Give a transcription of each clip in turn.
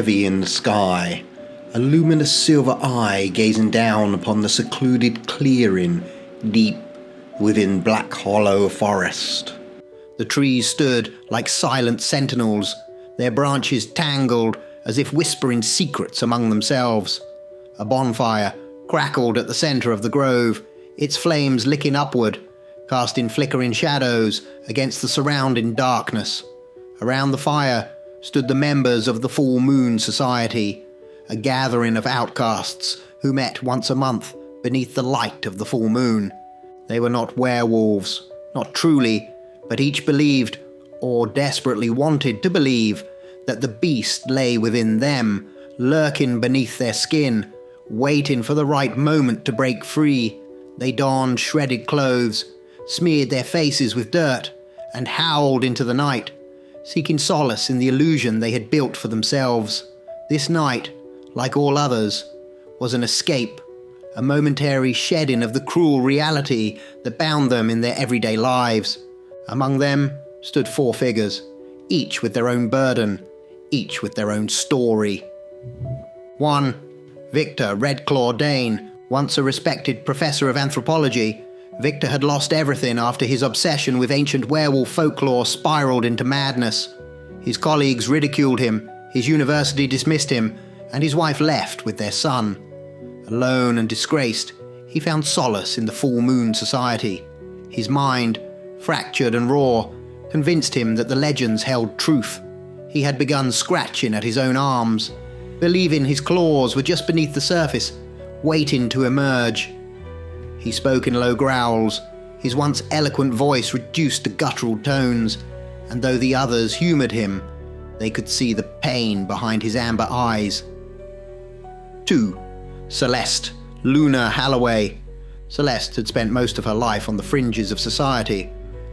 heavy in the sky, a luminous silver eye gazing down upon the secluded clearing deep within Black Hollow Forest. The trees stood like silent sentinels, their branches tangled as if whispering secrets among themselves. A bonfire crackled at the centre of the grove, its flames licking upward, casting flickering shadows against the surrounding darkness. Around the fire stood the members of the Full Moon Society, a gathering of outcasts who met once a month beneath the light of the full moon. They were not werewolves, not truly, but each believed, or desperately wanted to believe, that the beast lay within them, lurking beneath their skin, waiting for the right moment to break free. They donned shredded clothes, smeared their faces with dirt, and howled into the night, seeking solace in the illusion they had built for themselves. This night, like all others, was an escape, a momentary shedding of the cruel reality that bound them in their everyday lives. Among them stood 4 figures, each with their own burden, each with their own story. 1. Victor Redclaw Dane, once a respected professor of anthropology. Victor had lost everything after his obsession with ancient werewolf folklore spiraled into madness. His colleagues ridiculed him, his university dismissed him, and his wife left with their son. Alone and disgraced, he found solace in the Full Moon Society. His mind, fractured and raw, convinced him that the legends held truth. He had begun scratching at his own arms, believing his claws were just beneath the surface, waiting to emerge. He spoke in low growls, his once eloquent voice reduced to guttural tones, and though the others humoured him, they could see the pain behind his amber eyes. 2. Celeste Luna Halloway. Celeste had spent most of her life on the fringes of society,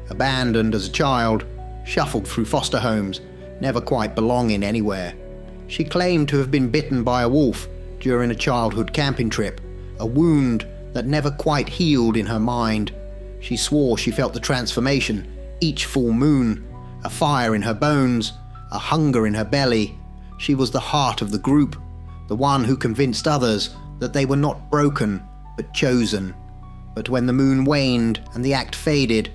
abandoned as a child, shuffled through foster homes, never quite belonging anywhere. She claimed to have been bitten by a wolf during a childhood camping trip, a wound that never quite healed in her mind. She swore she felt the transformation each full moon, a fire in her bones, a hunger in her belly. She was the heart of the group, the one who convinced others that they were not broken, but chosen. But when the moon waned and the act faded,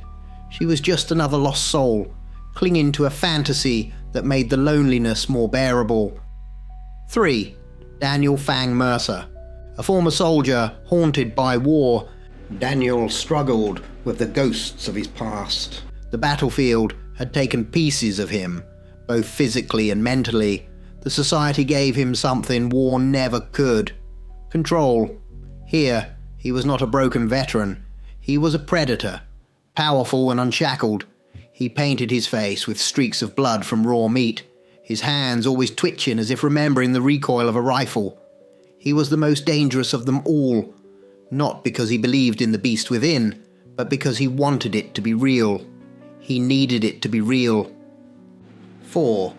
she was just another lost soul, clinging to a fantasy that made the loneliness more bearable. 3. Daniel Fang Mercer. A former soldier haunted by war, Daniel struggled with the ghosts of his past. The battlefield had taken pieces of him, both physically and mentally. The society gave him something war never could: control. Here, he was not a broken veteran. He was a predator, powerful and unshackled. He painted his face with streaks of blood from raw meat, his hands always twitching as if remembering the recoil of a rifle. He was the most dangerous of them all, not because he believed in the beast within, but because he wanted it to be real. He needed it to be real. 4.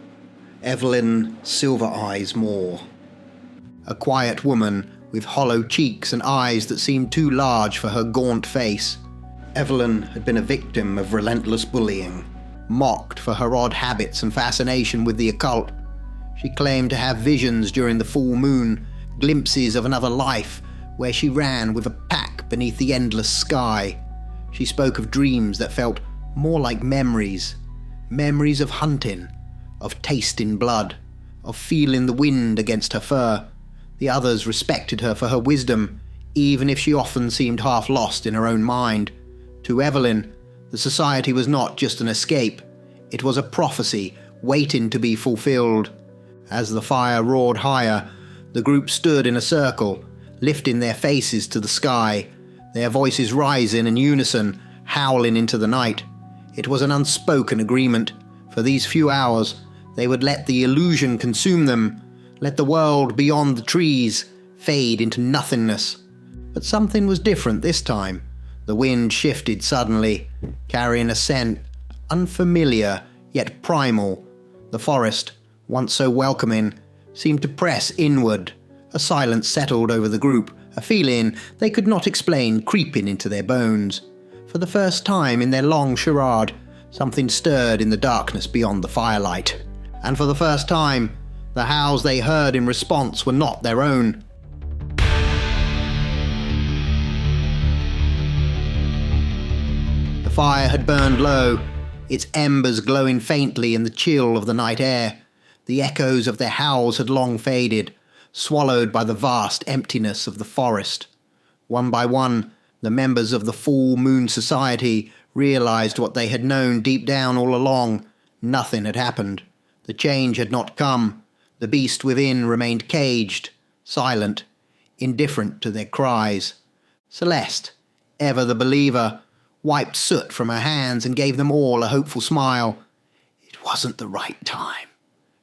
Evelyn Silver Eyes Moore. A quiet woman with hollow cheeks and eyes that seemed too large for her gaunt face. Evelyn had been a victim of relentless bullying, mocked for her odd habits and fascination with the occult. She claimed to have visions during the full moon, glimpses of another life where she ran with a pack beneath the endless sky. She spoke of dreams that felt more like memories, memories of hunting, of tasting blood, of feeling the wind against her fur. The others respected her for her wisdom, even if she often seemed half lost in her own mind. To Evelyn, the society was not just an escape, it was a prophecy waiting to be fulfilled. As the fire roared higher, the group stood in a circle, lifting their faces to the sky, their voices rising in unison, howling into the night. It was an unspoken agreement. For these few hours, they would let the illusion consume them, let the world beyond the trees fade into nothingness. But something was different this time. The wind shifted suddenly, carrying a scent unfamiliar yet primal. The forest, once so welcoming, seemed to press inward. A silence settled over the group, a feeling they could not explain creeping into their bones. For the first time in their long charade, something stirred in the darkness beyond the firelight. And for the first time, The howls they heard in response were not their own. The fire had burned low, its embers glowing faintly in the chill of the night air. The echoes of their howls had long faded, swallowed by the vast emptiness of the forest. One by one, the members of the Full Moon Society realized what they had known deep down all along. Nothing had happened. The change had not come. The beast within remained caged, silent, indifferent to their cries. Celeste, ever the believer, wiped soot from her hands and gave them all a hopeful smile. "It wasn't the right time,"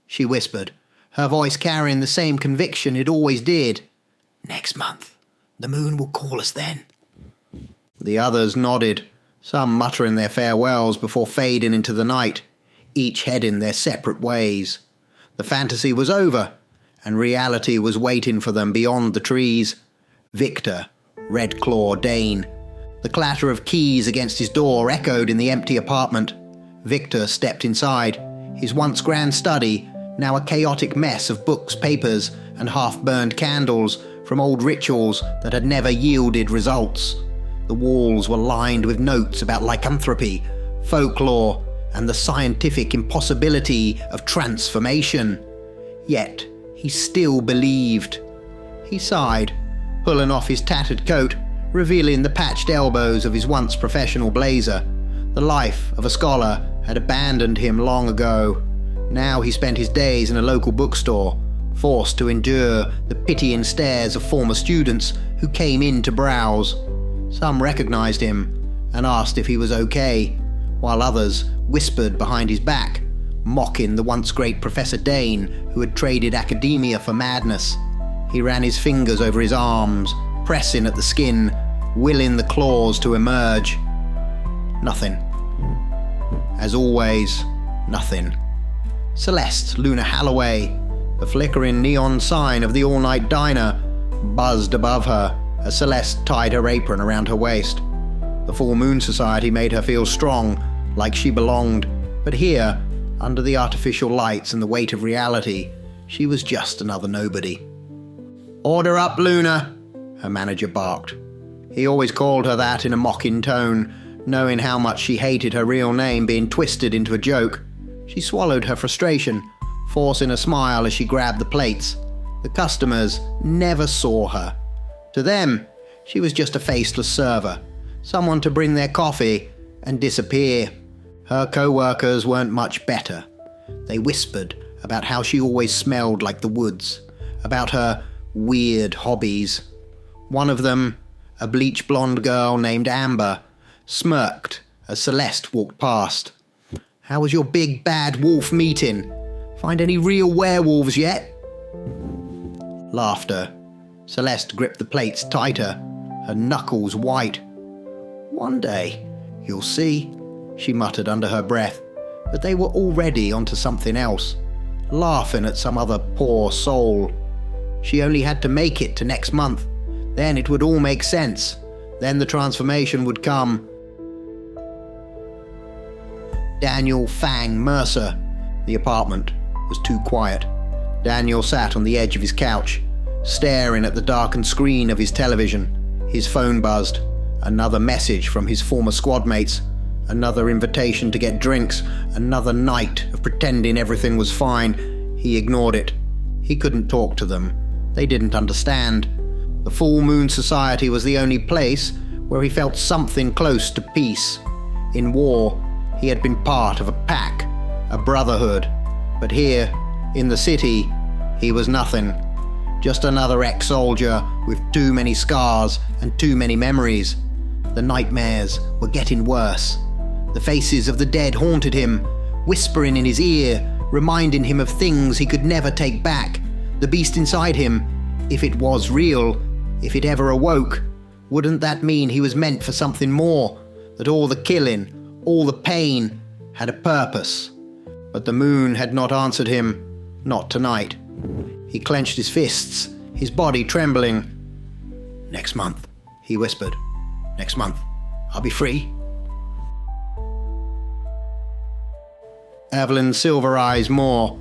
she whispered, her voice carrying the same conviction it always did. "Next month, the moon will call us then." The others nodded, some muttering their farewells before fading into the night, each heading their separate ways. The fantasy was over, and reality was waiting for them beyond the trees. Victor, Redclaw Dane. The clatter of keys against his door echoed in the empty apartment. Victor stepped inside, his once grand study now a chaotic mess of books, papers, and half-burned candles from old rituals that had never yielded results. The walls were lined with notes about lycanthropy, folklore, and the scientific impossibility of transformation. Yet he still believed. He sighed, pulling off his tattered coat, revealing the patched elbows of his once professional blazer. The life of a scholar had abandoned him long ago. Now he spent his days in a local bookstore, forced to endure the pitying stares of former students who came in to browse. Some recognized him and asked if he was okay, while others whispered behind his back, mocking the once great Professor Dane who had traded academia for madness. He ran his fingers over his arms, pressing at the skin, willing the claws to emerge. Nothing. As always, nothing. Celeste Luna Halloway, the flickering neon sign of the all-night diner, buzzed above her as Celeste tied her apron around her waist. The Full Moon Society made her feel strong, like she belonged, but here, under the artificial lights and the weight of reality, she was just another nobody. "Order up, Luna," her manager barked. He always called her that in a mocking tone, knowing how much she hated her real name being twisted into a joke. She swallowed her frustration, forcing a smile as she grabbed the plates. The customers never saw her. To them, she was just a faceless server, someone to bring their coffee and disappear. Her co-workers weren't much better. They whispered about how she always smelled like the woods, about her weird hobbies. One of them, a bleach blonde girl named Amber, smirked as Celeste walked past. "How was your big bad wolf meeting? Find any real werewolves yet?" Laughter. Celeste gripped the plates tighter, her knuckles white. "One day, you'll see," she muttered under her breath, but they were already onto something else, laughing at some other poor soul. She only had to make it to next month. Then it would all make sense. Then the transformation would come. Daniel Fang Mercer. The apartment was too quiet. Daniel sat on the edge of his couch, staring at the darkened screen of his television. His phone buzzed. Another message from his former squad mates. Another invitation to get drinks. Another night of pretending everything was fine. He ignored it. He couldn't talk to them. They didn't understand. The Full Moon Society was the only place where he felt something close to peace. In war, he had been part of a pack, a brotherhood. But here, in the city, he was nothing. Just another ex-soldier with too many scars and too many memories. The nightmares were getting worse. The faces of the dead haunted him, whispering in his ear, reminding him of things he could never take back. The beast inside him, if it was real, if it ever awoke, wouldn't that mean he was meant for something more? That all the killing, all the pain, had a purpose? But the moon had not answered him, not tonight. He clenched his fists, his body trembling. "Next month," he whispered. "Next month, I'll be free." Evelyn Silver Eyes Moore,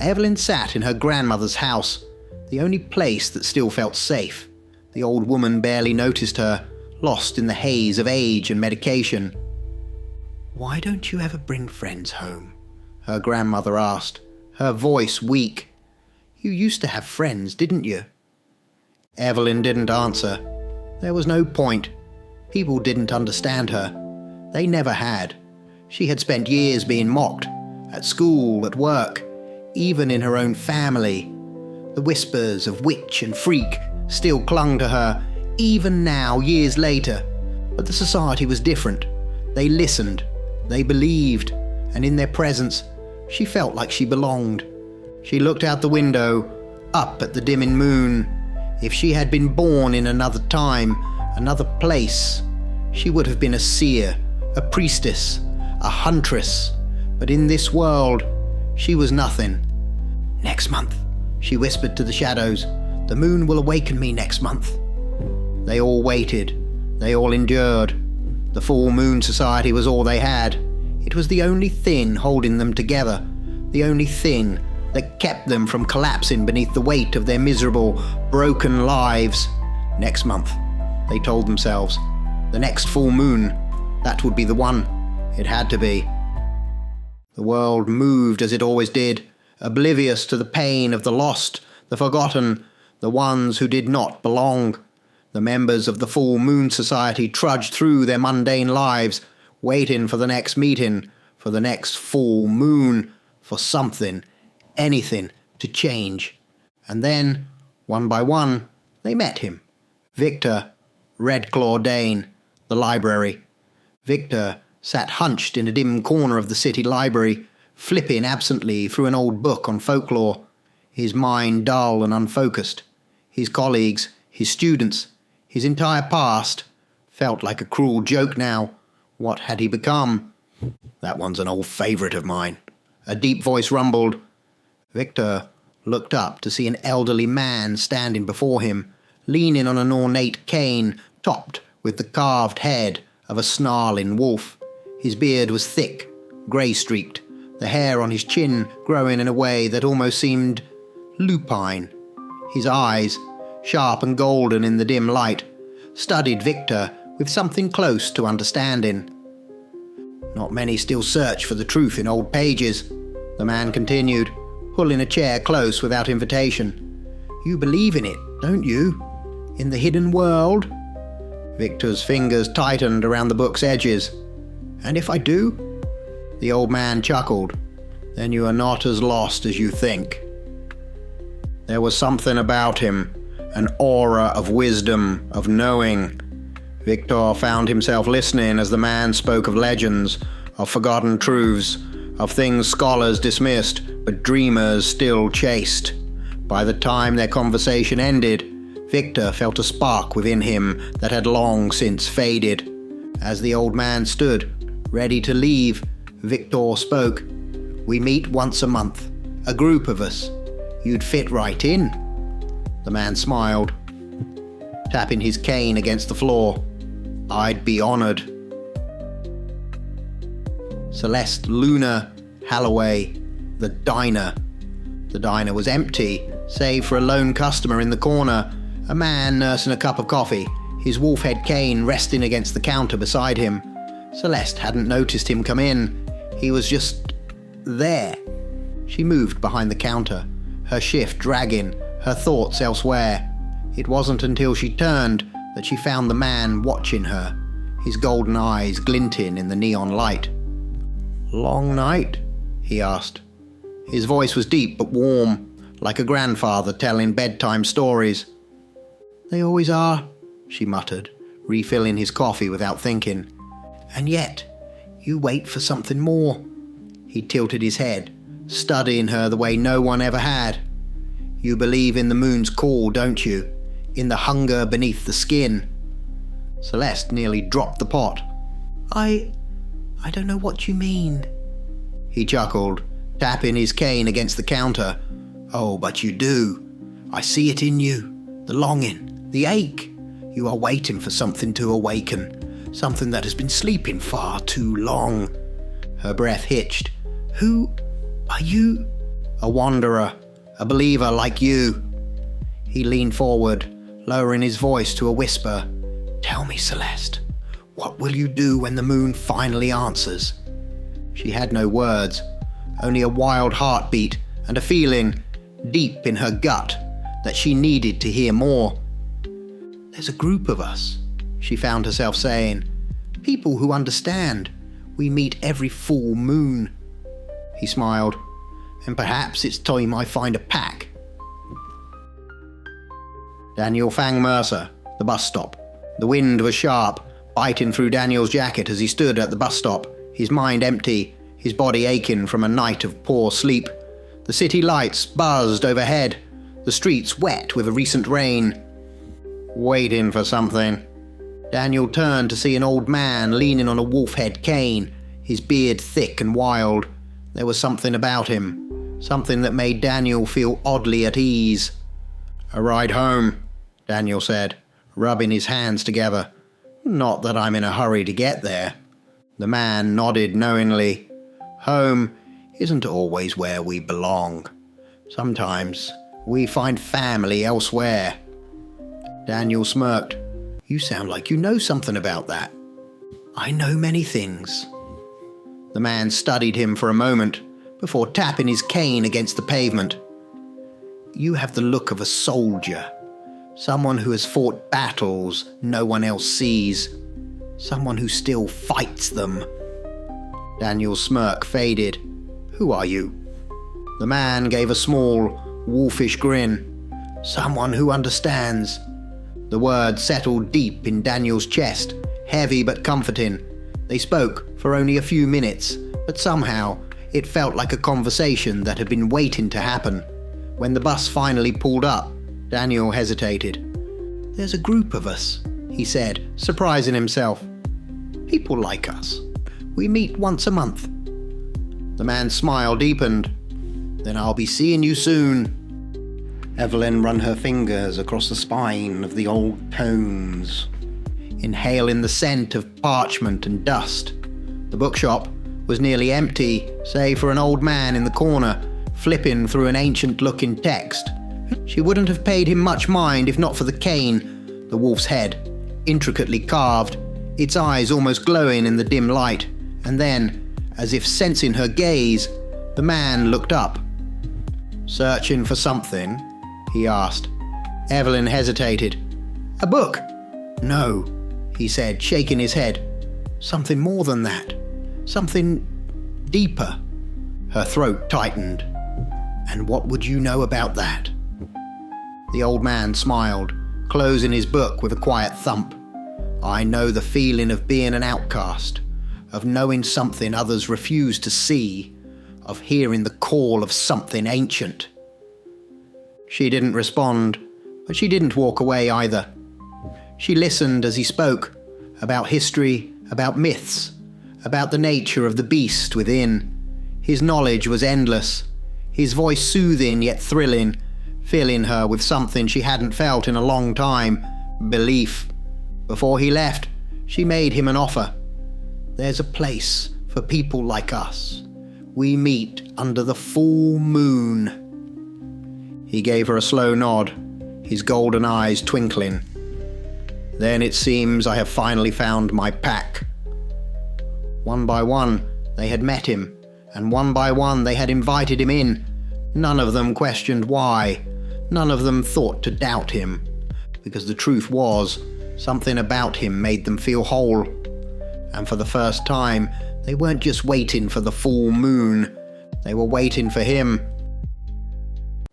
Evelyn sat in her grandmother's house, the only place that still felt safe. The old woman barely noticed her, lost in the haze of age and medication. "Why don't you ever bring friends home?" her grandmother asked, her voice weak. "You used to have friends, didn't you?" Evelyn didn't answer. There was no point. People didn't understand her. They never had. She had spent years being mocked, at school, at work, even in her own family. The whispers of witch and freak still clung to her, even now, years later. But the society was different. They listened, they believed, and in their presence, she felt like she belonged. She looked out the window, up at the dimming moon. If she had been born in another time, another place, she would have been a seer, a priestess, a huntress. But in this world, she was nothing. "Next month," she whispered to the shadows. "The moon will awaken me next month." They all waited. They all endured. The full moon society was all they had. It was the only thing holding them together, the only thing that kept them from collapsing beneath the weight of their miserable, broken lives. Next month, they told themselves. The next full moon, that would be the one. It had to be. The world moved as it always did, oblivious to the pain of the lost, the forgotten, the ones who did not belong. The members of the Full Moon Society trudged through their mundane lives, waiting for the next meeting, for the next full moon, for something, anything, to change. And then, one by one, they met him. Victor, Redclaw Dane, the library. Victor sat hunched in a dim corner of the city library, flipping absently through an old book on folklore, his mind dull and unfocused. His colleagues, his students, his entire past felt like a cruel joke now. What had he become? "That one's an old favourite of mine," a deep voice rumbled. Victor looked up to see an elderly man standing before him, leaning on an ornate cane topped with the carved head of a snarling wolf. His beard was thick, grey-streaked, the hair on his chin growing in a way that almost seemed lupine. His eyes, sharp and golden in the dim light, studied Victor with something close to understanding. "Not many still search for the truth in old pages," the man continued, pulling a chair close without invitation. "You believe in it, don't you? In the hidden world?" Victor's fingers tightened around the book's edges. "And if I do?" The old man chuckled. "Then you are not as lost as you think." There was something about him, an aura of wisdom, of knowing. Victor found himself listening as the man spoke of legends, of forgotten truths, of things scholars dismissed, but dreamers still chased. By the time their conversation ended, Victor felt a spark within him that had long since faded. As the old man stood, ready to leave, Victor spoke. "We meet once a month, a group of us. You'd fit right in." The man smiled, tapping his cane against the floor. "I'd be honored." Celeste Luna Halloway, the diner. The diner was empty, save for a lone customer in the corner, a man nursing a cup of coffee, his wolf-head cane resting against the counter beside him. Celeste hadn't noticed him come in. He was just there. She moved behind the counter, her shift dragging, her thoughts elsewhere. It wasn't until she turned that she found the man watching her, his golden eyes glinting in the neon light. "Long night?" he asked. His voice was deep but warm, like a grandfather telling bedtime stories. "They always are," she muttered, refilling his coffee without thinking. "And yet, you wait for something more." He tilted his head, studying her the way no one ever had. "You believe in the moon's call, don't you? In the hunger beneath the skin?" Celeste nearly dropped the pot. I don't know what you mean." He chuckled, tapping his cane against the counter. "Oh, but you do. I see it in you. The longing, the ache. You are waiting for something to awaken, something that has been sleeping far too long." Her breath hitched. "Who are you?" A wanderer, a believer like you." He leaned forward, lowering his voice to a whisper. "Tell me, Celeste, what will you do when the moon finally answers?" She had no words, only a wild heartbeat and a feeling, deep in her gut, that she needed to hear more. "There's a group of us," she found herself saying. "People who understand. We meet every full moon." He smiled. "And perhaps it's time I find a pack." Daniel Fang Mercer, the bus stop. The wind was sharp, biting through Daniel's jacket as he stood at the bus stop, his mind empty, his body aching from a night of poor sleep. The city lights buzzed overhead, the streets wet with a recent rain. Waiting for something. Daniel turned to see an old man leaning on a wolf-head cane, his beard thick and wild. There was something about him, something that made Daniel feel oddly at ease. "A ride home," Daniel said, rubbing his hands together. "Not that I'm in a hurry to get there." The man nodded knowingly. "Home isn't always where we belong. Sometimes we find family elsewhere." Daniel smirked. "You sound like you know something about that." "I know many things." The man studied him for a moment before tapping his cane against the pavement. "You have the look of a soldier, someone who has fought battles no one else sees, someone who still fights them." Daniel's smirk faded. "Who are you?" The man gave a small, wolfish grin. "Someone who understands." The words settled deep in Daniel's chest, heavy but comforting. They spoke for only a few minutes, but somehow it felt like a conversation that had been waiting to happen. When the bus finally pulled up, Daniel hesitated. "There's a group of us," he said, surprising himself. "People like us. We meet once a month." The man's smile deepened. "Then I'll be seeing you soon." Evelyn ran her fingers across the spine of the old tomes, inhaling the scent of parchment and dust. The bookshop was nearly empty, save for an old man in the corner, flipping through an ancient-looking text. She wouldn't have paid him much mind if not for the cane, the wolf's head, intricately carved, its eyes almost glowing in the dim light. And then, as if sensing her gaze, the man looked up. "Searching for something?" he asked. Evelyn hesitated. "A book?" "No," he said, shaking his head. "Something more than that. Something deeper." Her throat tightened. "And what would you know about that?" The old man smiled, closing his book with a quiet thump. "I know the feeling of being an outcast, of knowing something others refuse to see, of hearing the call of something ancient." She didn't respond, but she didn't walk away either. She listened as he spoke, about history, about myths, about the nature of the beast within. His knowledge was endless, his voice soothing yet thrilling, filling her with something she hadn't felt in a long time, belief. Before he left, she made him an offer. "There's a place for people like us. We meet under the full moon." He gave her a slow nod, his golden eyes twinkling. "Then it seems I have finally found my pack." One by one, they had met him, and one by one they had invited him in. None of them questioned why. None of them thought to doubt him. Because the truth was, something about him made them feel whole. And for the first time, they weren't just waiting for the full moon. They were waiting for him.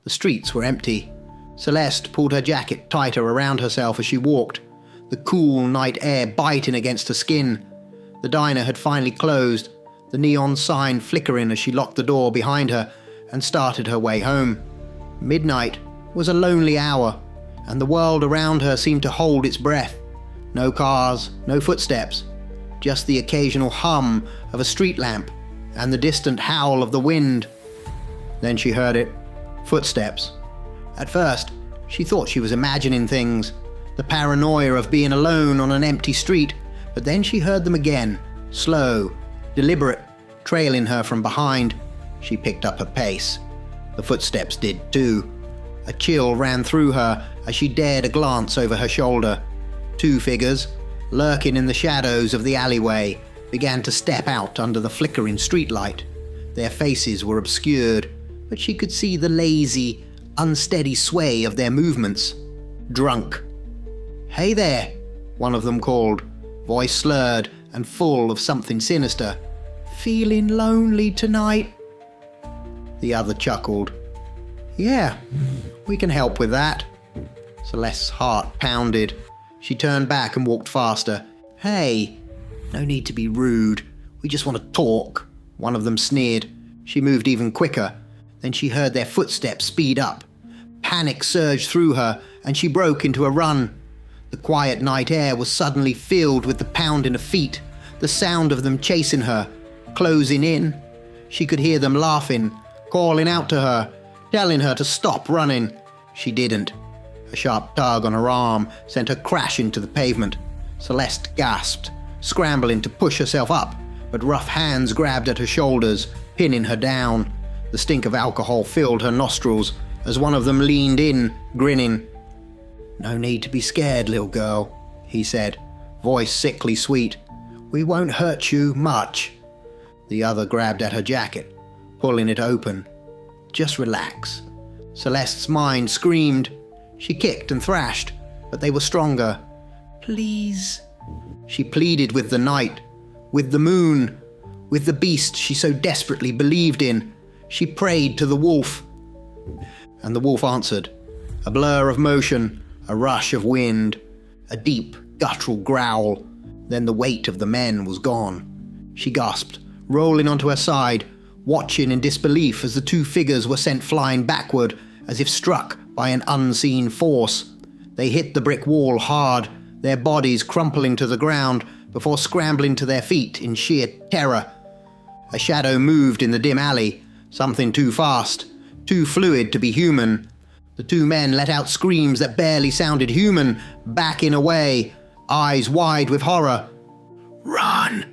The streets were empty. Celeste pulled her jacket tighter around herself as she walked, the cool night air biting against her skin. The diner had finally closed, the neon sign flickering as she locked the door behind her and started her way home. Midnight was a lonely hour, and the world around her seemed to hold its breath. No cars, no footsteps, just the occasional hum of a street lamp and the distant howl of the wind. Then she heard it. Footsteps. At first, she thought she was imagining things, the paranoia of being alone on an empty street, but then she heard them again, slow, deliberate, trailing her from behind. She picked up her pace. The footsteps did too. A chill ran through her as she dared a glance over her shoulder. Two figures, lurking in the shadows of the alleyway, began to step out under the flickering streetlight. Their faces were obscured, but she could see the lazy, unsteady sway of their movements. Drunk. "Hey there," one of them called, voice slurred and full of something sinister. "Feeling lonely tonight?" The other chuckled. "Yeah, we can help with that." Celeste's heart pounded. She turned back and walked faster. "Hey, no need to be rude. We just want to talk," one of them sneered. She moved even quicker. Then she heard their footsteps speed up. Panic surged through her, and she broke into a run. The quiet night air was suddenly filled with the pounding of feet, the sound of them chasing her, closing in. She could hear them laughing, calling out to her, telling her to stop running. She didn't. A sharp tug on her arm sent her crashing to the pavement. Celeste gasped, scrambling to push herself up, but rough hands grabbed at her shoulders, pinning her down. The stink of alcohol filled her nostrils as one of them leaned in, grinning. "No need to be scared, little girl," he said, voice sickly sweet. "We won't hurt you much." The other grabbed at her jacket, pulling it open. "Just relax." Celeste's mind screamed. She kicked and thrashed, but they were stronger. "Please," she pleaded with the night, with the moon, with the beast she so desperately believed in. She prayed to the wolf. And the wolf answered. A blur of motion, a rush of wind, a deep, guttural growl. Then the weight of the men was gone. She gasped, rolling onto her side, watching in disbelief as the two figures were sent flying backward, as if struck by an unseen force. They hit the brick wall hard, their bodies crumpling to the ground before scrambling to their feet in sheer terror. A shadow moved in the dim alley, something too fast, too fluid to be human. The two men let out screams that barely sounded human, backing away, eyes wide with horror. "Run!"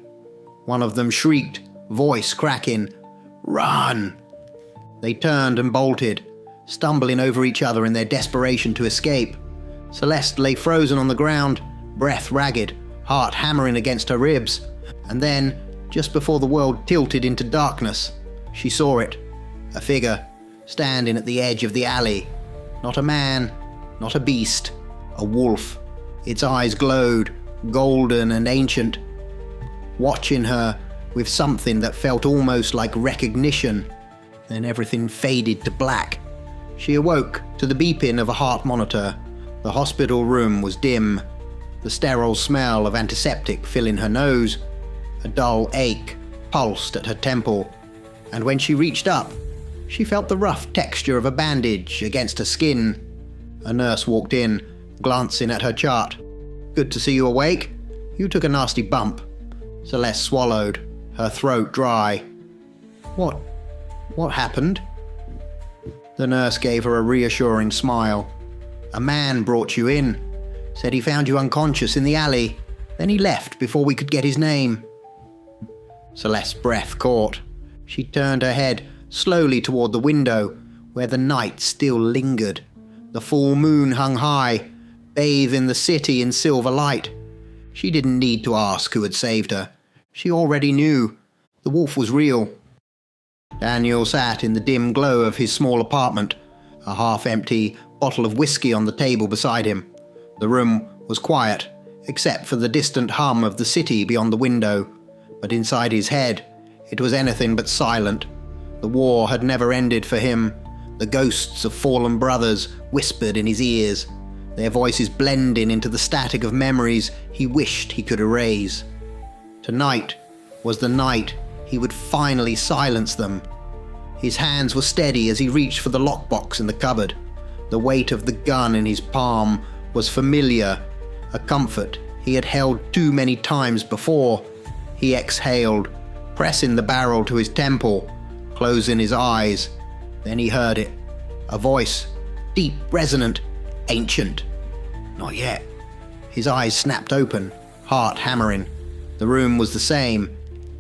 one of them shrieked, voice cracking. "Run!" They turned and bolted, stumbling over each other in their desperation to escape. Celeste lay frozen on the ground, breath ragged, heart hammering against her ribs. And then, just before the world tilted into darkness, she saw it. A figure, standing at the edge of the alley. Not a man, not a beast, a wolf. Its eyes glowed, golden and ancient. Watching her with something that felt almost like recognition. Then everything faded to black. She awoke to the beeping of a heart monitor. The hospital room was dim, the sterile smell of antiseptic filling her nose. A dull ache pulsed at her temple, and when she reached up, she felt the rough texture of a bandage against her skin. A nurse walked in, glancing at her chart. "Good to see you awake. You took a nasty bump." Celeste swallowed, her throat dry. What happened?" The nurse gave her a reassuring smile. "A man brought you in. Said he found you unconscious in the alley. Then he left before we could get his name." Celeste's breath caught. She turned her head slowly toward the window, where the night still lingered. The full moon hung high, bathing the city in silver light. She didn't need to ask who had saved her. She already knew. The wolf was real. Daniel sat in the dim glow of his small apartment, a half-empty bottle of whiskey on the table beside him. The room was quiet, except for the distant hum of the city beyond the window. But inside his head, it was anything but silent. The war had never ended for him. The ghosts of fallen brothers whispered in his ears, their voices blending into the static of memories he wished he could erase. Tonight was the night he would finally silence them. His hands were steady as he reached for the lockbox in the cupboard. The weight of the gun in his palm was familiar, a comfort he had held too many times before. He exhaled, pressing the barrel to his temple, closing his eyes. Then he heard it. A voice, deep, resonant, ancient. Not yet. His eyes snapped open, heart hammering. The room was the same,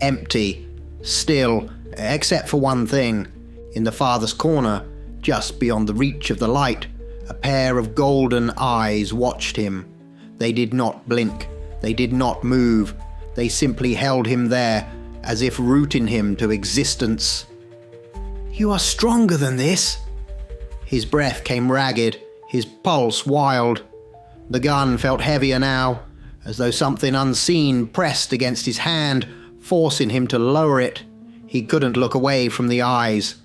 empty, still, except for one thing. In the farthest corner, just beyond the reach of the light, a pair of golden eyes watched him. They did not blink. They did not move. They simply held him there, as if rooting him to existence. "You are stronger than this." His breath came ragged, his pulse wild. The gun felt heavier now, as though something unseen pressed against his hand, forcing him to lower it. He couldn't look away from the eyes.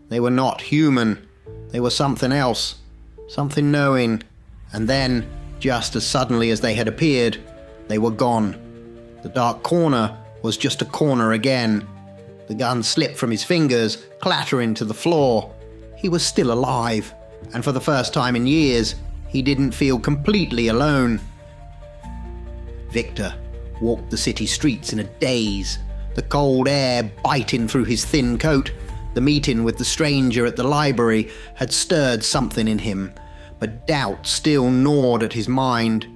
They were not human. They were something else, something knowing. And then, just as suddenly as they had appeared, they were gone. The dark corner was just a corner again. The gun slipped from his fingers, clattering to the floor. He was still alive, and for the first time in years, he didn't feel completely alone. Victor walked the city streets in a daze, the cold air biting through his thin coat. The meeting with the stranger at the library had stirred something in him, but doubt still gnawed at his mind.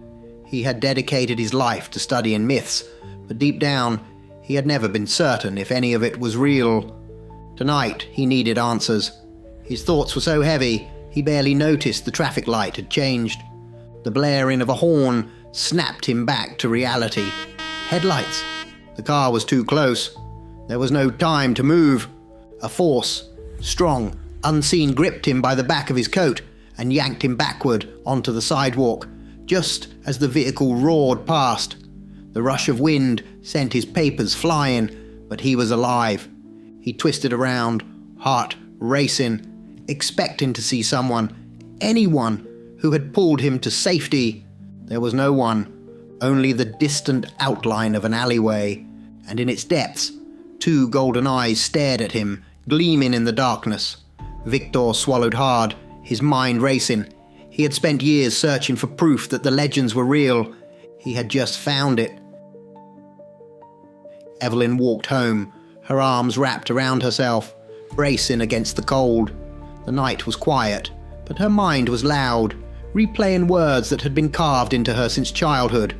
He had dedicated his life to studying myths, but deep down, he had never been certain if any of it was real. Tonight, he needed answers. His thoughts were so heavy, he barely noticed the traffic light had changed. The blaring of a horn snapped him back to reality. Headlights. The car was too close. There was no time to move. A force, strong, unseen, gripped him by the back of his coat and yanked him backward onto the sidewalk, just as the vehicle roared past. The rush of wind sent his papers flying, but he was alive. He twisted around, heart racing, expecting to see someone, anyone, who had pulled him to safety. There was no one, only the distant outline of an alleyway, and in its depths, two golden eyes stared at him, gleaming in the darkness. Victor swallowed hard, his mind racing. He had spent years searching for proof that the legends were real. He had just found it. Evelyn walked home, her arms wrapped around herself, bracing against the cold. The night was quiet, but her mind was loud, replaying words that had been carved into her since childhood.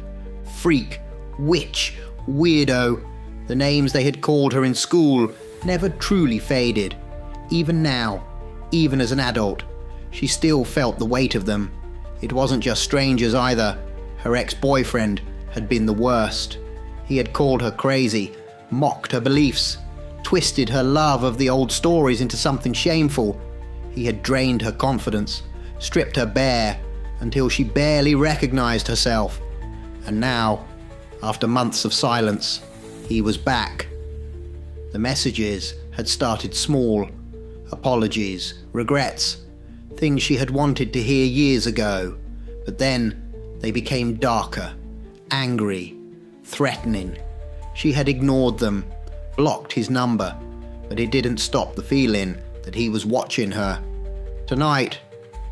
Freak, witch, weirdo. The names they had called her in school never truly faded. Even now, even as an adult, she still felt the weight of them. It wasn't just strangers either. Her ex-boyfriend had been the worst. He had called her crazy, mocked her beliefs, twisted her love of the old stories into something shameful. He had drained her confidence, stripped her bare, until she barely recognized herself. And now, after months of silence, he was back. The messages had started small. Apologies, regrets, things she had wanted to hear years ago. But then they became darker, angry, threatening. She had ignored them, blocked his number, but it didn't stop the feeling that he was watching her. Tonight,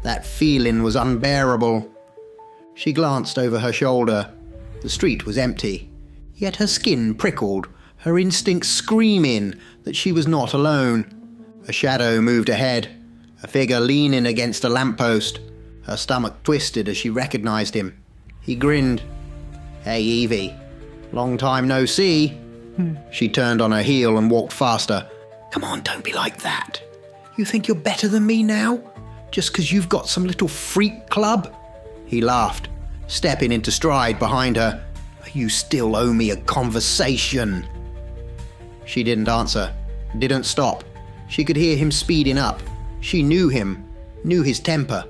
that feeling was unbearable. She glanced over her shoulder. The street was empty, yet her skin prickled, her instincts screaming that she was not alone. A shadow moved ahead, a figure leaning against a lamppost. Her stomach twisted as she recognized him. He grinned. "Hey, Evie. Long time no see." She turned on her heel and walked faster. "Come on, don't be like that. You think you're better than me now? Just 'cause you've got some little freak club?" He laughed, stepping into stride behind her. "You still owe me a conversation." She didn't answer, didn't stop. She could hear him speeding up. She knew him, knew his temper.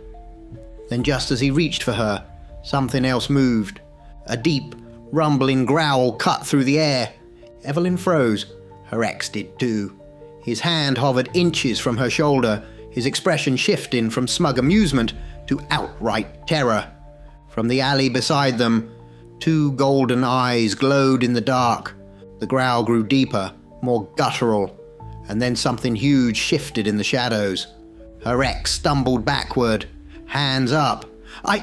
Then just as he reached for her, something else moved. A deep, rumbling growl cut through the air. Evelyn froze. Her ex did too. His hand hovered inches from her shoulder, his expression shifting from smug amusement to outright terror. From the alley beside them, two golden eyes glowed in the dark. The growl grew deeper, more guttural, and then something huge shifted in the shadows. Her ex stumbled backward, hands up. I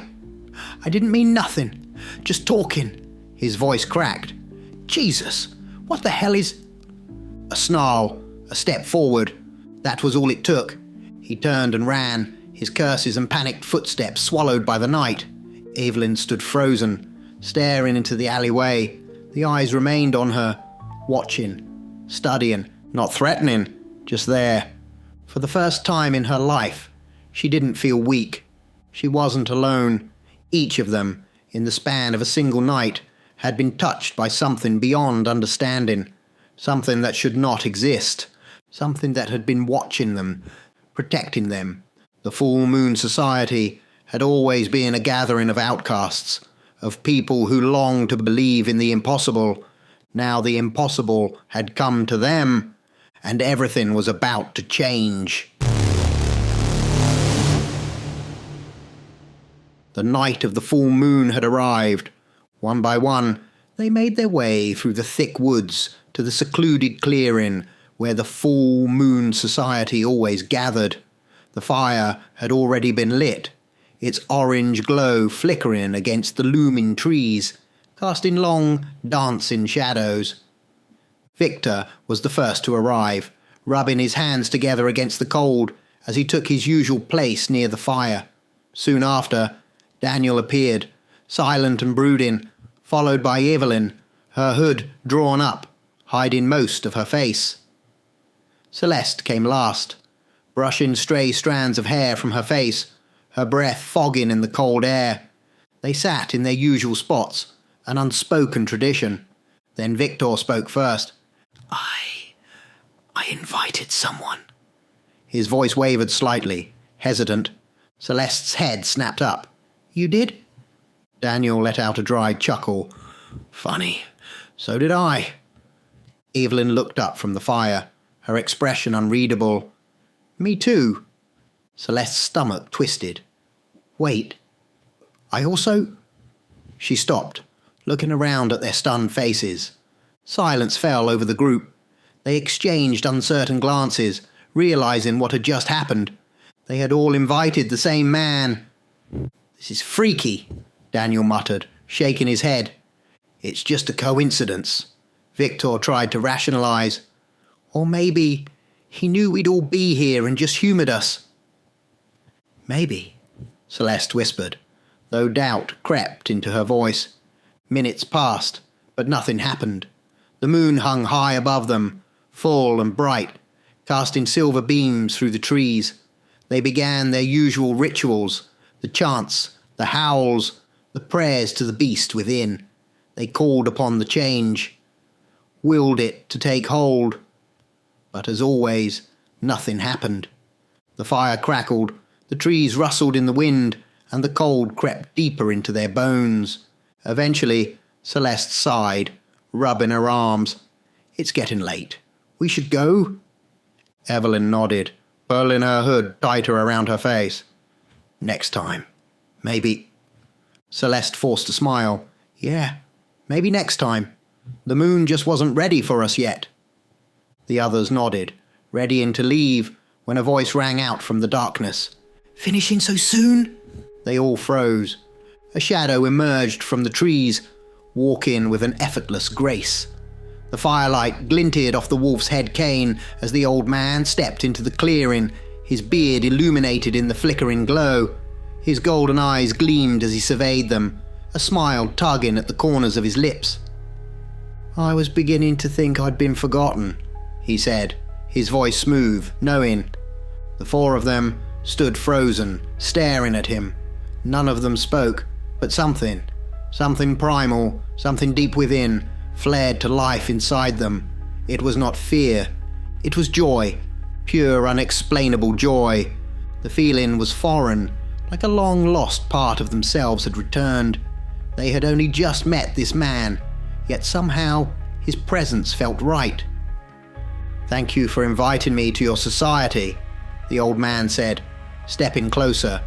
didn't mean nothing. Just talking." His voice cracked. "Jesus, what the hell is—" A snarl, a step forward. That was all it took. He turned and ran, his curses and panicked footsteps swallowed by the night. Evelyn stood frozen, staring into the alleyway. The eyes remained on her, watching, studying, not threatening, just there. For the first time in her life, She didn't feel weak. She wasn't alone. Each of them, in the span of a single night, had been touched by something beyond understanding, something that should not exist, something that had been watching them, protecting them. The Full Moon Society had always been a gathering of outcasts, of people who longed to believe in the impossible. Now the impossible had come to them, and everything was about to change. The night of the full moon had arrived. One by one, they made their way through the thick woods to the secluded clearing where the Full Moon Society always gathered. The fire had already been lit, its orange glow flickering against the looming trees, casting long, dancing shadows. Victor was the first to arrive, rubbing his hands together against the cold as he took his usual place near the fire. Soon after, Daniel appeared, silent and brooding, followed by Evelyn, her hood drawn up, hiding most of her face. Celeste came last, brushing stray strands of hair from her face, her breath fogging in the cold air. They sat in their usual spots, an unspoken tradition. Then Victor spoke first. I invited someone. His voice wavered slightly, hesitant. Celeste's head snapped up. You did? Daniel let out a dry chuckle. Funny. So did I. Evelyn looked up from the fire, her expression unreadable. Me too. Celeste's stomach twisted. Wait. I also... She stopped, looking around at their stunned faces. Silence fell over the group. They exchanged uncertain glances, realizing what had just happened. They had all invited the same man. This is freaky, Daniel muttered, shaking his head. It's just a coincidence. Victor tried to rationalize. Or maybe he knew we'd all be here and just humoured us. Maybe, Celeste whispered, though doubt crept into her voice. Minutes passed, but nothing happened. The moon hung high above them, full and bright, casting silver beams through the trees. They began their usual rituals, the chants, the howls, the prayers to the beast within. They called upon the change, willed it to take hold. But as always, nothing happened. The fire crackled, the trees rustled in the wind, and the cold crept deeper into their bones. Eventually, Celeste sighed, rubbing her arms. It's getting late. We should go? Evelyn nodded, pulling her hood tighter around her face. Next time. Maybe. Celeste forced a smile. Yeah, maybe next time. The moon just wasn't ready for us yet. The others nodded, readying to leave, when a voice rang out from the darkness. Finishing so soon? They all froze. A shadow emerged from the trees, walking with an effortless grace. The firelight glinted off the wolf's head cane as the old man stepped into the clearing, his beard illuminated in the flickering glow. His golden eyes gleamed as he surveyed them, a smile tugging at the corners of his lips. I was beginning to think I'd been forgotten, he said, his voice smooth, knowing. The four of them stood frozen, staring at him. None of them spoke, but something primal, something deep within, flared to life inside them. It was not fear. It was joy, pure, unexplainable joy. The feeling was foreign, like a long-lost part of themselves had returned. They had only just met this man, yet somehow his presence felt right. Thank you for inviting me to your society, the old man said, stepping closer.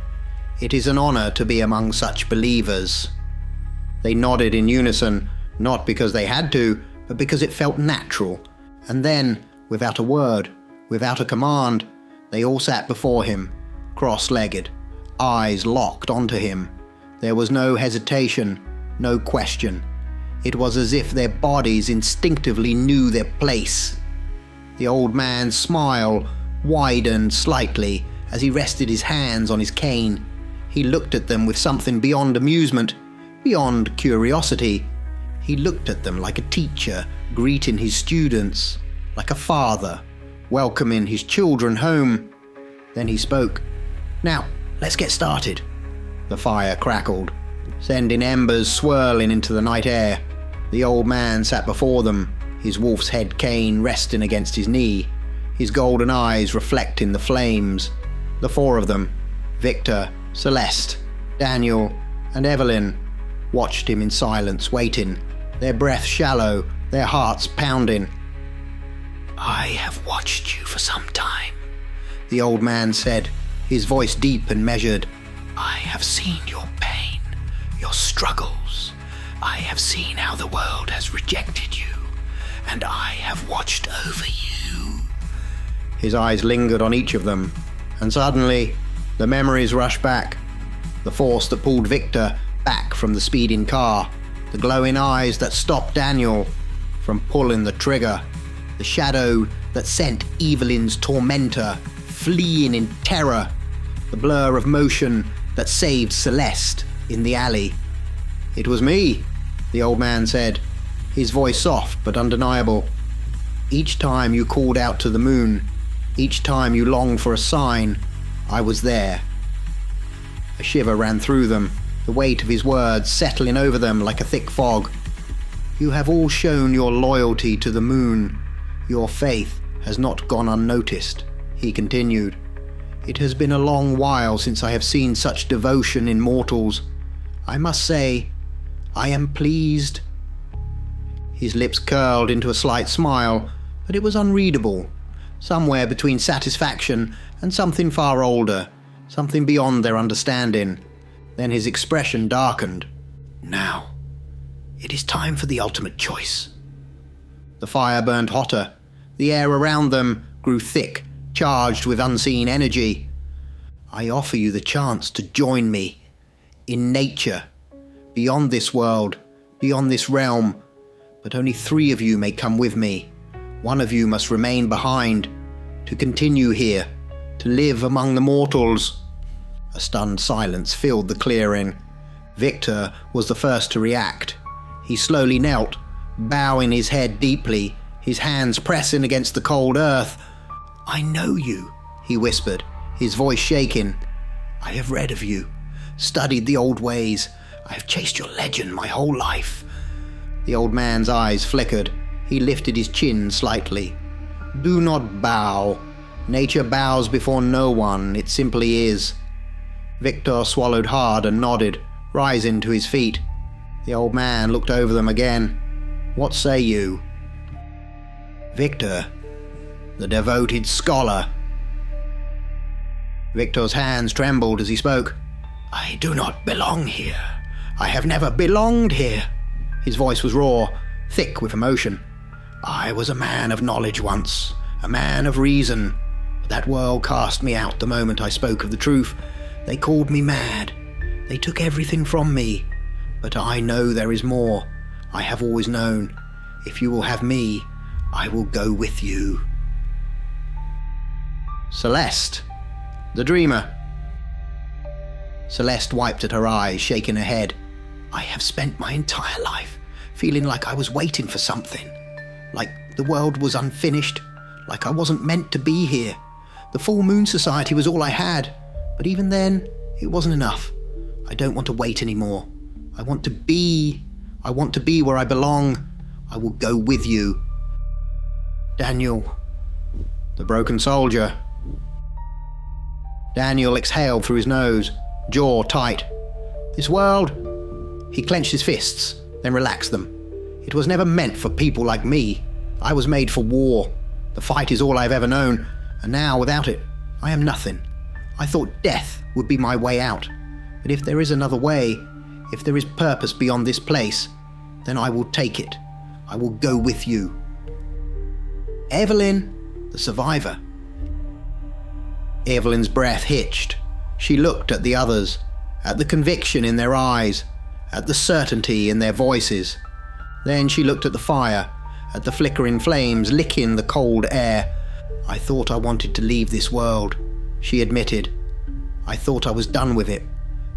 It is an honor to be among such believers. They nodded in unison, not because they had to, but because it felt natural. And then, without a word, without a command, they all sat before him, cross-legged, eyes locked onto him. There was no hesitation, no question. It was as if their bodies instinctively knew their place. The old man's smile widened slightly as he rested his hands on his cane. He looked at them with something beyond amusement, beyond curiosity. He looked at them like a teacher greeting his students, like a father welcoming his children home. Then he spoke. Now, let's get started. The fire crackled, sending embers swirling into the night air. The old man sat before them, his wolf's head cane resting against his knee, his golden eyes reflecting the flames. The four of them, Victor, Celeste, Daniel, and Evelyn, watched him in silence, waiting, their breath shallow, their hearts pounding. "I have watched you for some time," the old man said, his voice deep and measured. "I have seen your pain, your struggles. I have seen how the world has rejected you, and I have watched over you." His eyes lingered on each of them, and suddenly, the memories rushed back. The force that pulled Victor back from the speeding car, the glowing eyes that stopped Daniel from pulling the trigger, the shadow that sent Evelyn's tormentor fleeing in terror, the blur of motion that saved Celeste in the alley. "It was me," the old man said, his voice soft but undeniable. "Each time you called out to the moon, each time you longed for a sign, I was there." A shiver ran through them, the weight of his words settling over them like a thick fog. "You have all shown your loyalty to the moon. Your faith has not gone unnoticed," he continued. "It has been a long while since I have seen such devotion in mortals. I must say, I am pleased." His lips curled into a slight smile, but it was unreadable, somewhere between satisfaction and something far older, something beyond their understanding. Then his expression darkened. "Now, it is time for the ultimate choice." The fire burned hotter. The air around them grew thick, charged with unseen energy. "I offer you the chance to join me in nature, beyond this world, beyond this realm, but only 3 of you may come with me. 1 of you must remain behind, to continue here, to live among the mortals." A stunned silence filled the clearing. Victor was the first to react. He slowly knelt, bowing his head deeply, his hands pressing against the cold earth. "I know you," he whispered, his voice shaking. "I have read of you, studied the old ways. I have chased your legend my whole life." The old man's eyes flickered. He lifted his chin slightly. "Do not bow. Nature bows before no one. It simply is." Victor swallowed hard and nodded, rising to his feet. The old man looked over them again. "What say you?" "Victor, the devoted scholar." Victor's hands trembled as he spoke. "I do not belong here. I have never belonged here." His voice was raw, thick with emotion. "I was a man of knowledge once, a man of reason, but that world cast me out the moment I spoke of the truth. They called me mad. They took everything from me. But I know there is more. I have always known. If you will have me, I will go with you." Celeste, the dreamer. Celeste wiped at her eyes, shaking her head. "I have spent my entire life feeling like I was waiting for something, like the world was unfinished, like I wasn't meant to be here. The full moon society was all I had, but even then, it wasn't enough. I don't want to wait anymore. I want to be where I belong. I will go with you." "Daniel, the broken soldier." Daniel exhaled through his nose, jaw tight. "This world..." He clenched his fists, then relaxed them. "It was never meant for people like me. I was made for war. The fight is all I've ever known, and now, without it, I am nothing. I thought death would be my way out. But if there is another way, if there is purpose beyond this place, then I will take it. I will go with you." "Evelyn, the survivor." Evelyn's breath hitched. She looked at the others, at the conviction in their eyes, at the certainty in their voices. Then she looked at the fire, at the flickering flames licking the cold air. "I thought I wanted to leave this world," she admitted. "I thought I was done with it.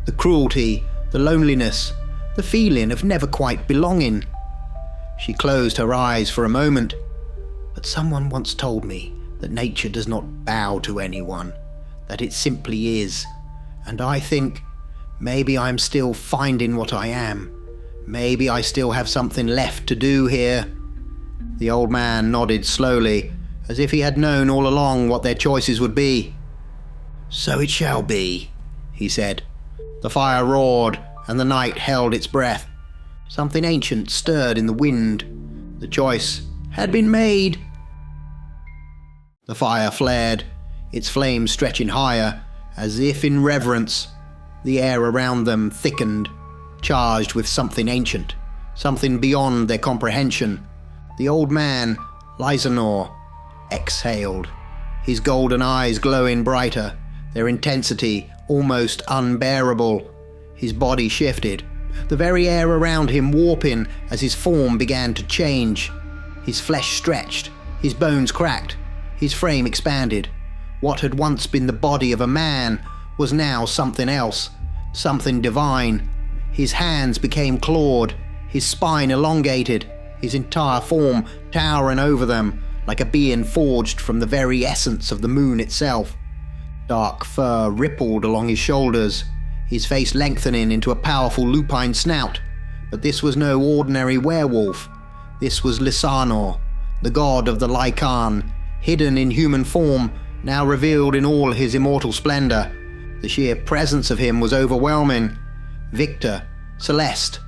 The cruelty, the loneliness, the feeling of never quite belonging." She closed her eyes for a moment. "But someone once told me that nature does not bow to anyone, that it simply is And I think maybe I'm still finding what I am. Maybe I still have something left to do here." The old man nodded slowly, as if he had known all along what their choices would be. "So it shall be," he said. The fire roared, and the night held its breath. Something ancient stirred in the wind. The choice had been made. The fire flared, its flames stretching higher, as if in reverence. The air around them thickened, charged with something ancient, something beyond their comprehension. The old man, Lysanor, exhaled, his golden eyes glowing brighter, their intensity almost unbearable. His body shifted, the very air around him warping as his form began to change. His flesh stretched, his bones cracked, his frame expanded. What had once been the body of a man was now something else, something divine. His hands became clawed, his spine elongated, his entire form towering over them like a being forged from the very essence of the moon itself. Dark fur rippled along his shoulders, his face lengthening into a powerful lupine snout. But this was no ordinary werewolf. This was Lysanor, the god of the lycan, hidden in human form, now revealed in all his immortal splendor. The sheer presence of him was overwhelming. Victor, Celeste,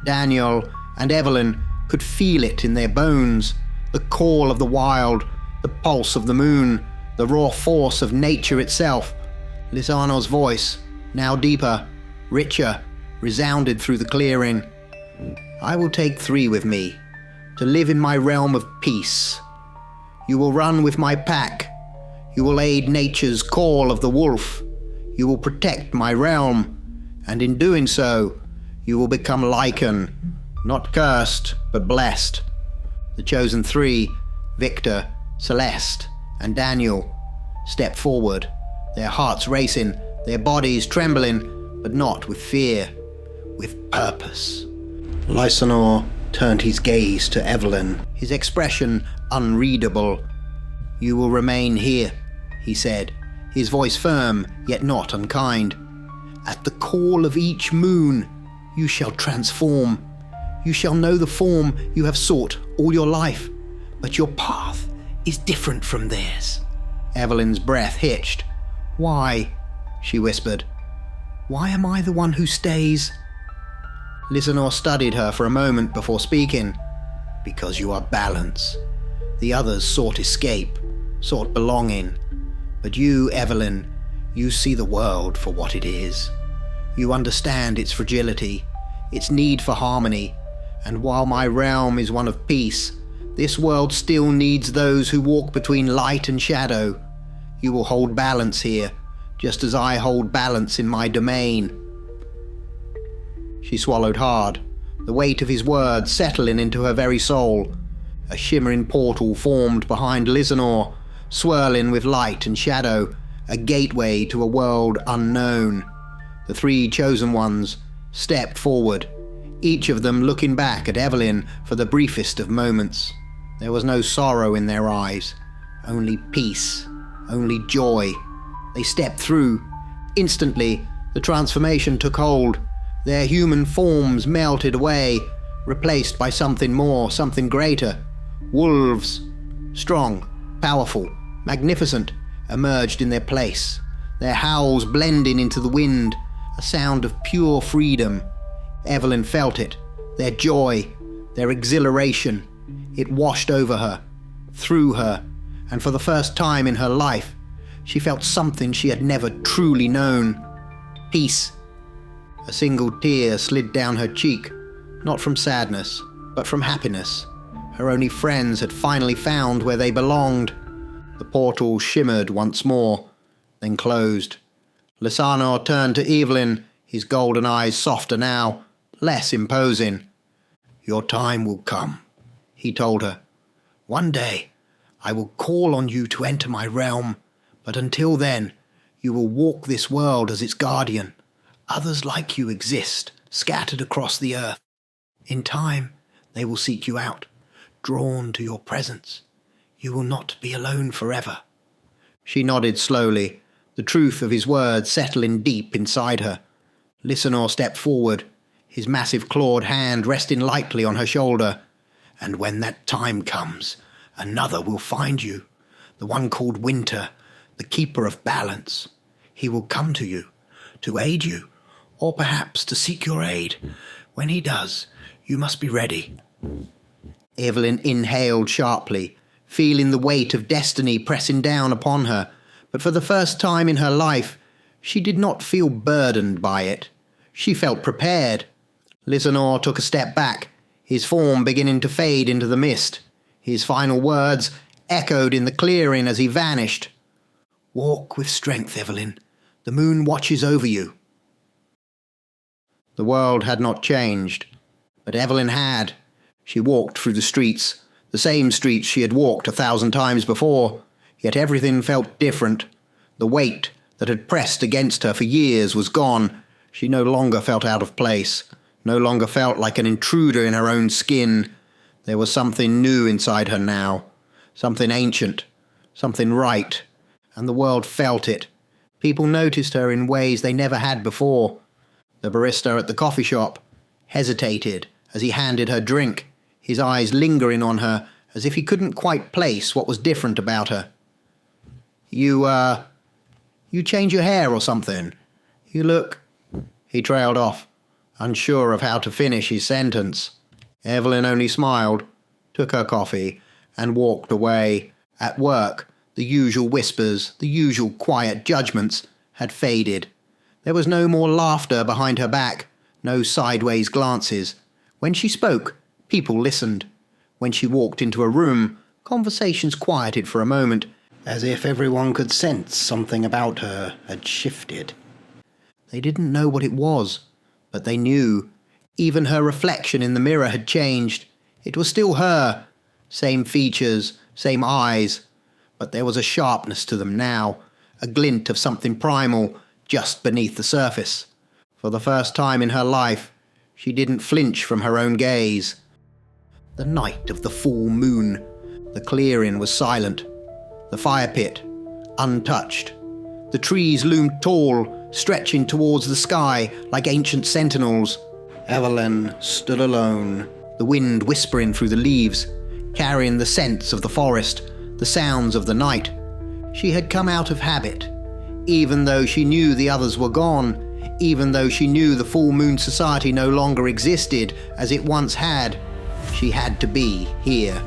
Daniel, and Evelyn could feel it in their bones. The call of the wild, the pulse of the moon, the raw force of nature itself. Lysanor's voice, now deeper, richer, resounded through the clearing. "I will take 3 with me, to live in my realm of peace. You will run with my pack. You will aid nature's call of the wolf. You will protect my realm, and in doing so, you will become lycan, not cursed, but blessed." The chosen 3, Victor, Celeste, and Daniel, stepped forward, their hearts racing, their bodies trembling, but not with fear, with purpose. Lysanor turned his gaze to Evelyn, his expression unreadable. "You will remain here," he said, his voice firm yet not unkind. "At the call of each moon, you shall transform. You shall know the form you have sought all your life, but your path is different from theirs." Evelyn's breath hitched. "Why?" she whispered. "Why am I the one who stays?" Lysanor studied her for a moment before speaking. "Because you are balance. The others sought escape, sought belonging. But you, Evelyn, you see the world for what it is. You understand its fragility, its need for harmony, and while my realm is one of peace, this world still needs those who walk between light and shadow. You will hold balance here, just as I hold balance in my domain." She swallowed hard, the weight of his words settling into her very soul. A shimmering portal formed behind Lysanor, swirling with light and shadow, a gateway to a world unknown. The 3 chosen ones stepped forward, each of them looking back at Evelyn for the briefest of moments. There was no sorrow in their eyes, only peace, only joy. They stepped through. Instantly, the transformation took hold. Their human forms melted away, replaced by something more, something greater. Wolves, strong, powerful, magnificent, emerged in their place, their howls blending into the wind, a sound of pure freedom. Evelyn felt it, their joy, their exhilaration. It washed over her, through her, and for the first time in her life, she felt something she had never truly known. Peace. A single tear slid down her cheek, not from sadness, but from happiness. Her only friends had finally found where they belonged. The portal shimmered once more, then closed. Lysanor turned to Evelyn, his golden eyes softer now, less imposing. "Your time will come," he told her. "One day, I will call on you to enter my realm, but until then, you will walk this world as its guardian. Others like you exist, scattered across the earth. In time, they will seek you out, drawn to your presence. You will not be alone forever." She nodded slowly, the truth of his words settling deep inside her. Lysanor stepped forward, his massive clawed hand resting lightly on her shoulder. "And when that time comes, another will find you, the one called Winter, the keeper of balance. He will come to you, to aid you, or perhaps to seek your aid. When he does, you must be ready." Evelyn inhaled sharply, feeling the weight of destiny pressing down upon her, but for the first time in her life, she did not feel burdened by it. She felt prepared. Lysanor took a step back, his form beginning to fade into the mist. His final words echoed in the clearing as he vanished. "Walk with strength, Evelyn. The moon watches over you." The world had not changed, but Evelyn had. She walked through the streets, the same streets she had walked 1,000 times before, yet everything felt different. The weight that had pressed against her for years was gone. She no longer felt out of place, no longer felt like an intruder in her own skin. There was something new inside her now, something ancient, something right, and the world felt it. People noticed her in ways they never had before. The barista at the coffee shop hesitated as he handed her drink, his eyes lingering on her as if he couldn't quite place what was different about her. You change your hair or something? You look..." He trailed off, unsure of how to finish his sentence. Evelyn only smiled, took her coffee, and walked away. At work, the usual whispers, the usual quiet judgments had faded. There was no more laughter behind her back, no sideways glances. When she spoke, people listened. When she walked into a room, conversations quieted for a moment, as if everyone could sense something about her had shifted. They didn't know what it was, but they knew. Even her reflection in the mirror had changed. It was still her. Same features, same eyes, but there was a sharpness to them now, a glint of something primal just beneath the surface. For the first time in her life, she didn't flinch from her own gaze. The night of the full moon, the clearing was silent. The fire pit, untouched. The trees loomed tall, stretching towards the sky like ancient sentinels. Evelyn stood alone, the wind whispering through the leaves, carrying the scents of the forest, the sounds of the night. She had come out of habit, even though she knew the others were gone, even though she knew the full moon society no longer existed as it once had. She had to be here,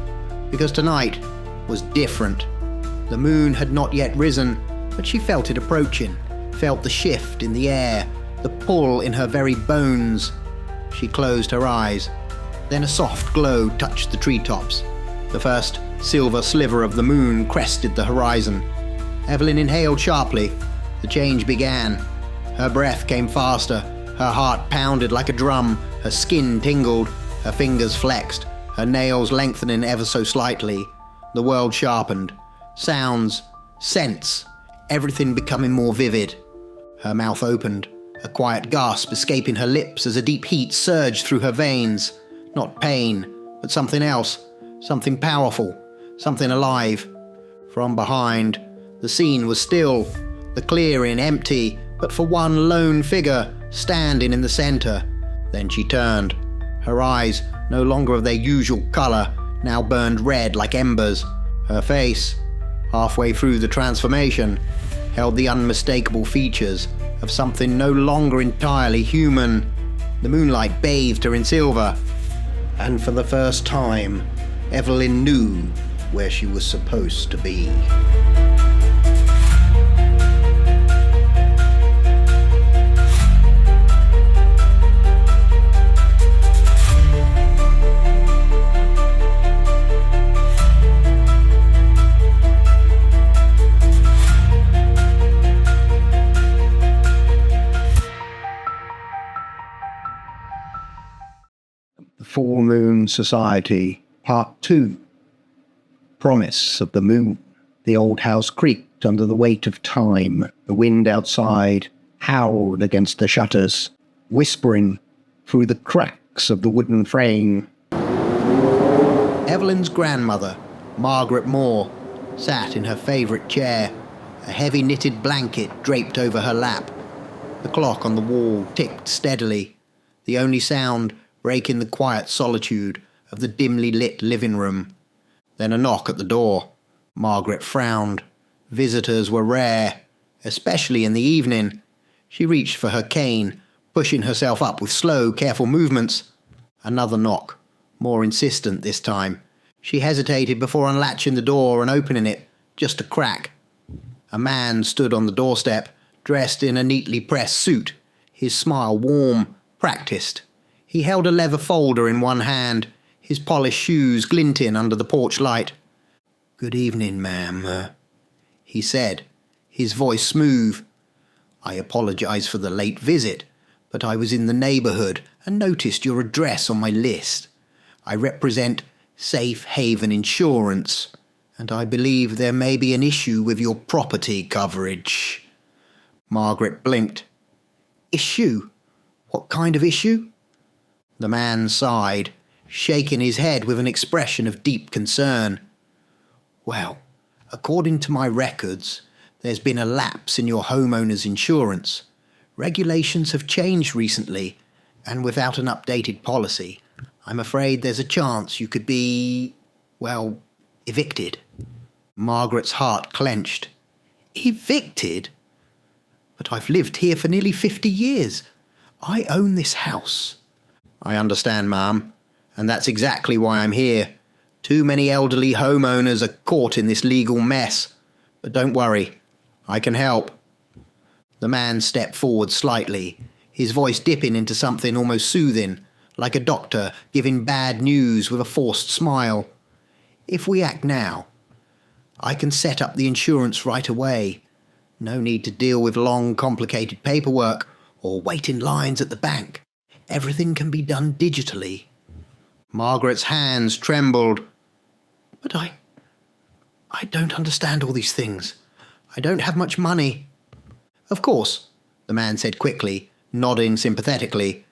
because tonight was different. The moon had not yet risen, but she felt it approaching, felt the shift in the air, the pull in her very bones. She closed her eyes. Then a soft glow touched the treetops. The first silver sliver of the moon crested the horizon. Evelyn inhaled sharply. The change began. Her breath came faster. Her heart pounded like a drum. Her skin tingled. Her fingers flexed. Her nails lengthening ever so slightly. The world sharpened. Sounds, scents, everything becoming more vivid. Her mouth opened, a quiet gasp escaping her lips as a deep heat surged through her veins. Not pain, but something else, something powerful, something alive. From behind, the scene was still, the clearing empty, but for one lone figure standing in the center. Then she turned. Her eyes, no longer of their usual color, now burned red like embers. Her face, halfway through the transformation, held the unmistakable features of something no longer entirely human. The moonlight bathed her in silver, and for the first time, Evelyn knew where she was supposed to be. Full Moon Society, Part 2. Promise of the Moon. The old house creaked under the weight of time. The wind outside howled against the shutters, whispering through the cracks of the wooden frame. Evelyn's grandmother, Margaret Moore, sat in her favourite chair, a heavy knitted blanket draped over her lap. The clock on the wall ticked steadily, the only sound breaking the quiet solitude of the dimly lit living room. Then a knock at the door. Margaret frowned. Visitors were rare, especially in the evening. She reached for her cane, pushing herself up with slow, careful movements. Another knock, more insistent this time. She hesitated before unlatching the door and opening it, just a crack. A man stood on the doorstep, dressed in a neatly pressed suit, his smile warm, practiced. He held a leather folder in one hand, his polished shoes glinting under the porch light. "Good evening, ma'am," he said, his voice smooth. "I apologise for the late visit, but I was in the neighbourhood and noticed your address on my list. I represent Safe Haven Insurance, and I believe there may be an issue with your property coverage." Margaret blinked. "Issue? What kind of issue?" The man sighed, shaking his head with an expression of deep concern. "Well, according to my records, there's been a lapse in your homeowner's insurance. Regulations have changed recently, and without an updated policy, I'm afraid there's a chance you could be, well, evicted." Margaret's heart clenched. "Evicted? But I've lived here for nearly 50 years. I own this house." "I understand, ma'am, and that's exactly why I'm here. Too many elderly homeowners are caught in this legal mess. But don't worry, I can help." The man stepped forward slightly, his voice dipping into something almost soothing, like a doctor giving bad news with a forced smile. "If we act now, I can set up the insurance right away. No need to deal with long, complicated paperwork or wait in lines at the bank. Everything can be done digitally." Margaret's hands trembled. "But I don't understand all these things. I don't have much money." "Of course," the man said quickly, nodding sympathetically.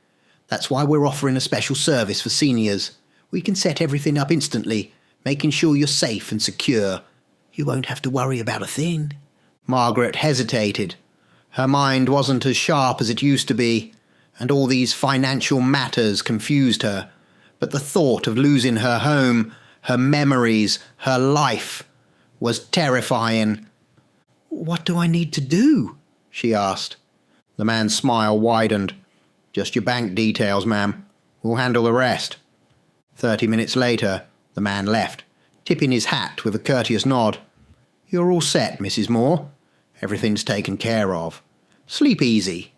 "That's why we're offering a special service for seniors. We can set everything up instantly, making sure you're safe and secure. You won't have to worry about a thing." Margaret hesitated. Her mind wasn't as sharp as it used to be, and all these financial matters confused her. But the thought of losing her home, her memories, her life, was terrifying. "What do I need to do?" she asked. The man's smile widened. "Just your bank details, ma'am. We'll handle the rest." 30 minutes later, the man left, tipping his hat with a courteous nod. "You're all set, Mrs. Moore. Everything's taken care of. Sleep easy."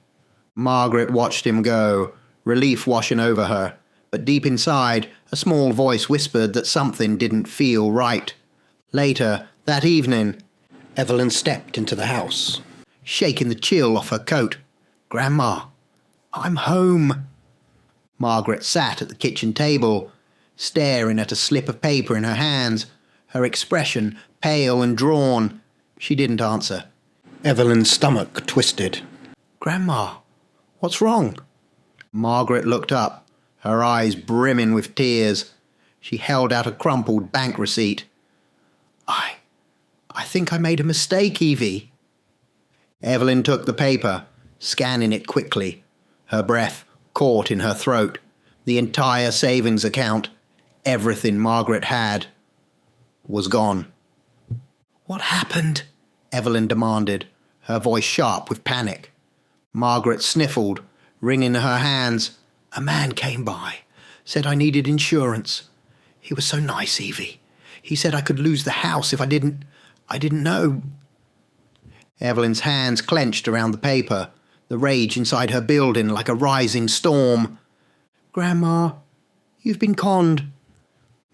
Margaret watched him go, relief washing over her, but deep inside, a small voice whispered that something didn't feel right. Later, that evening, Evelyn stepped into the house, shaking the chill off her coat. "Grandma, I'm home." Margaret sat at the kitchen table, staring at a slip of paper in her hands, her expression pale and drawn. She didn't answer. Evelyn's stomach twisted. "Grandma, what's wrong?" Margaret looked up, her eyes brimming with tears. She held out a crumpled bank receipt. I think I made a mistake, Evie." Evelyn took the paper, scanning it quickly, her breath caught in her throat. The entire savings account, everything Margaret had, was gone. "What happened?" Evelyn demanded, her voice sharp with panic. Margaret sniffled, wringing her hands. "A man came by, said I needed insurance. He was so nice, Evie. He said I could lose the house if I didn't know." Evelyn's hands clenched around the paper, the rage inside her building like a rising storm. "Grandma, you've been conned."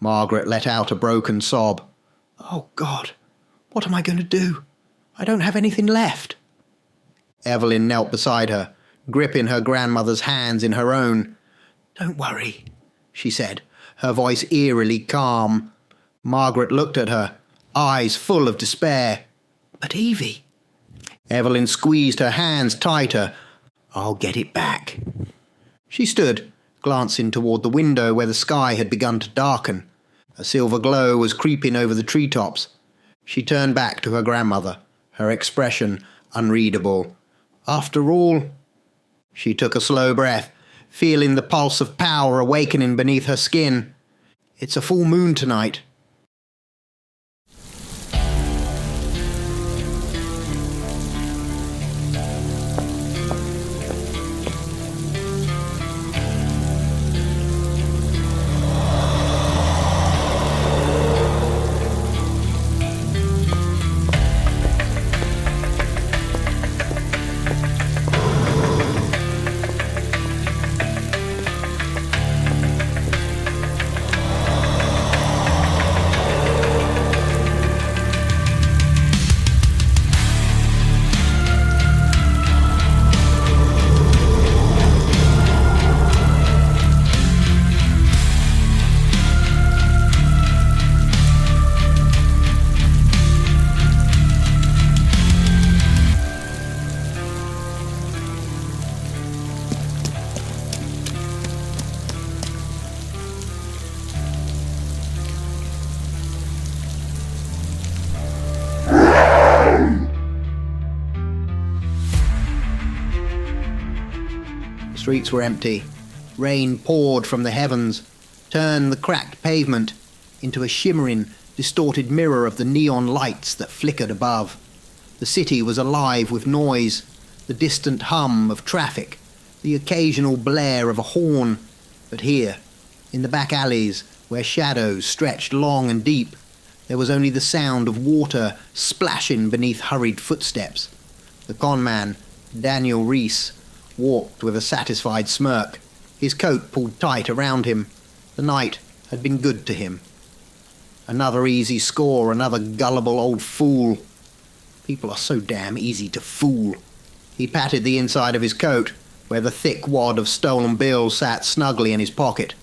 Margaret let out a broken sob. "Oh, God, what am I going to do? I don't have anything left." Evelyn knelt beside her, gripping her grandmother's hands in her own. "Don't worry," she said, her voice eerily calm. Margaret looked at her, eyes full of despair. "But Evie..." Evelyn squeezed her hands tighter. "I'll get it back." She stood, glancing toward the window where the sky had begun to darken. A silver glow was creeping over the treetops. She turned back to her grandmother, her expression unreadable. After all... She took a slow breath, feeling the pulse of power awakening beneath her skin. It's a full moon tonight. The streets were empty. Rain poured from the heavens, turned the cracked pavement into a shimmering, distorted mirror of the neon lights that flickered above. The city was alive with noise, the distant hum of traffic, the occasional blare of a horn. But here, in the back alleys, where shadows stretched long and deep, there was only the sound of water splashing beneath hurried footsteps. The conman, Daniel Reese, walked with a satisfied smirk, his coat pulled tight around him. The night had been good to him. Another easy score, another gullible old fool. People are so damn easy to fool. He patted the inside of his coat, where the thick wad of stolen bills sat snugly in his pocket.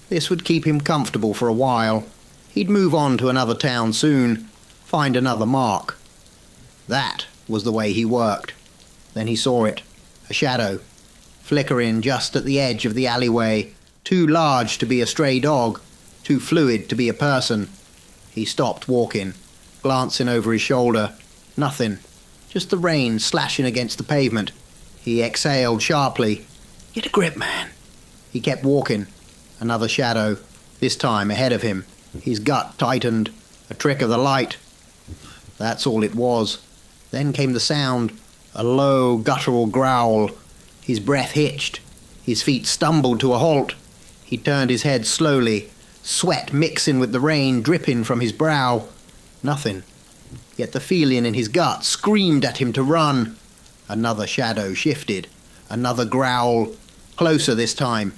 This would keep him comfortable for a while. He'd move on to another town soon, find another mark. That was the way he worked. Then he saw it. A shadow, flickering just at the edge of the alleyway, too large to be a stray dog, too fluid to be a person. He stopped walking, glancing over his shoulder. Nothing, just the rain slashing against the pavement. He exhaled sharply. Get a grip, man. He kept walking. Another shadow, this time ahead of him. His gut tightened. A trick of the light. That's all it was. Then came the sound. A low, guttural growl. His breath hitched. His feet stumbled to a halt. He turned his head slowly, sweat mixing with the rain dripping from his brow. Nothing. Yet the feeling in his gut screamed at him to run. Another shadow shifted. Another growl. Closer this time.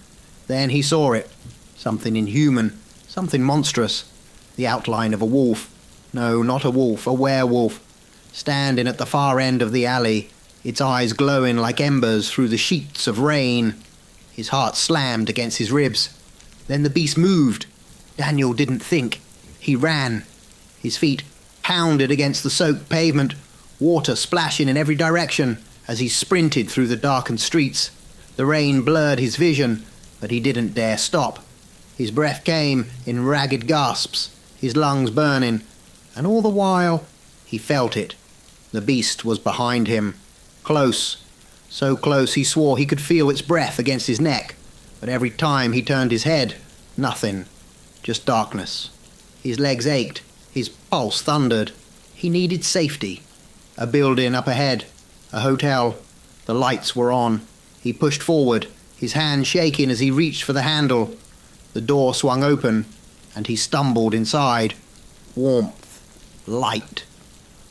Then he saw it. Something inhuman. Something monstrous. The outline of a wolf. No, not a wolf, a werewolf. Standing at the far end of the alley, its eyes glowing like embers through the sheets of rain. His heart slammed against his ribs. Then the beast moved. Daniel didn't think. He ran. His feet pounded against the soaked pavement, water splashing in every direction as he sprinted through the darkened streets. The rain blurred his vision, but he didn't dare stop. His breath came in ragged gasps, his lungs burning, and all the while he felt it. The beast was behind him, close, so close he swore he could feel its breath against his neck, but every time he turned his head, nothing, just darkness. His legs ached, his pulse thundered. He needed safety. A building up ahead, a hotel. The lights were on. He pushed forward, his hand shaking as he reached for the handle. The door swung open, and he stumbled inside. Warmth, light.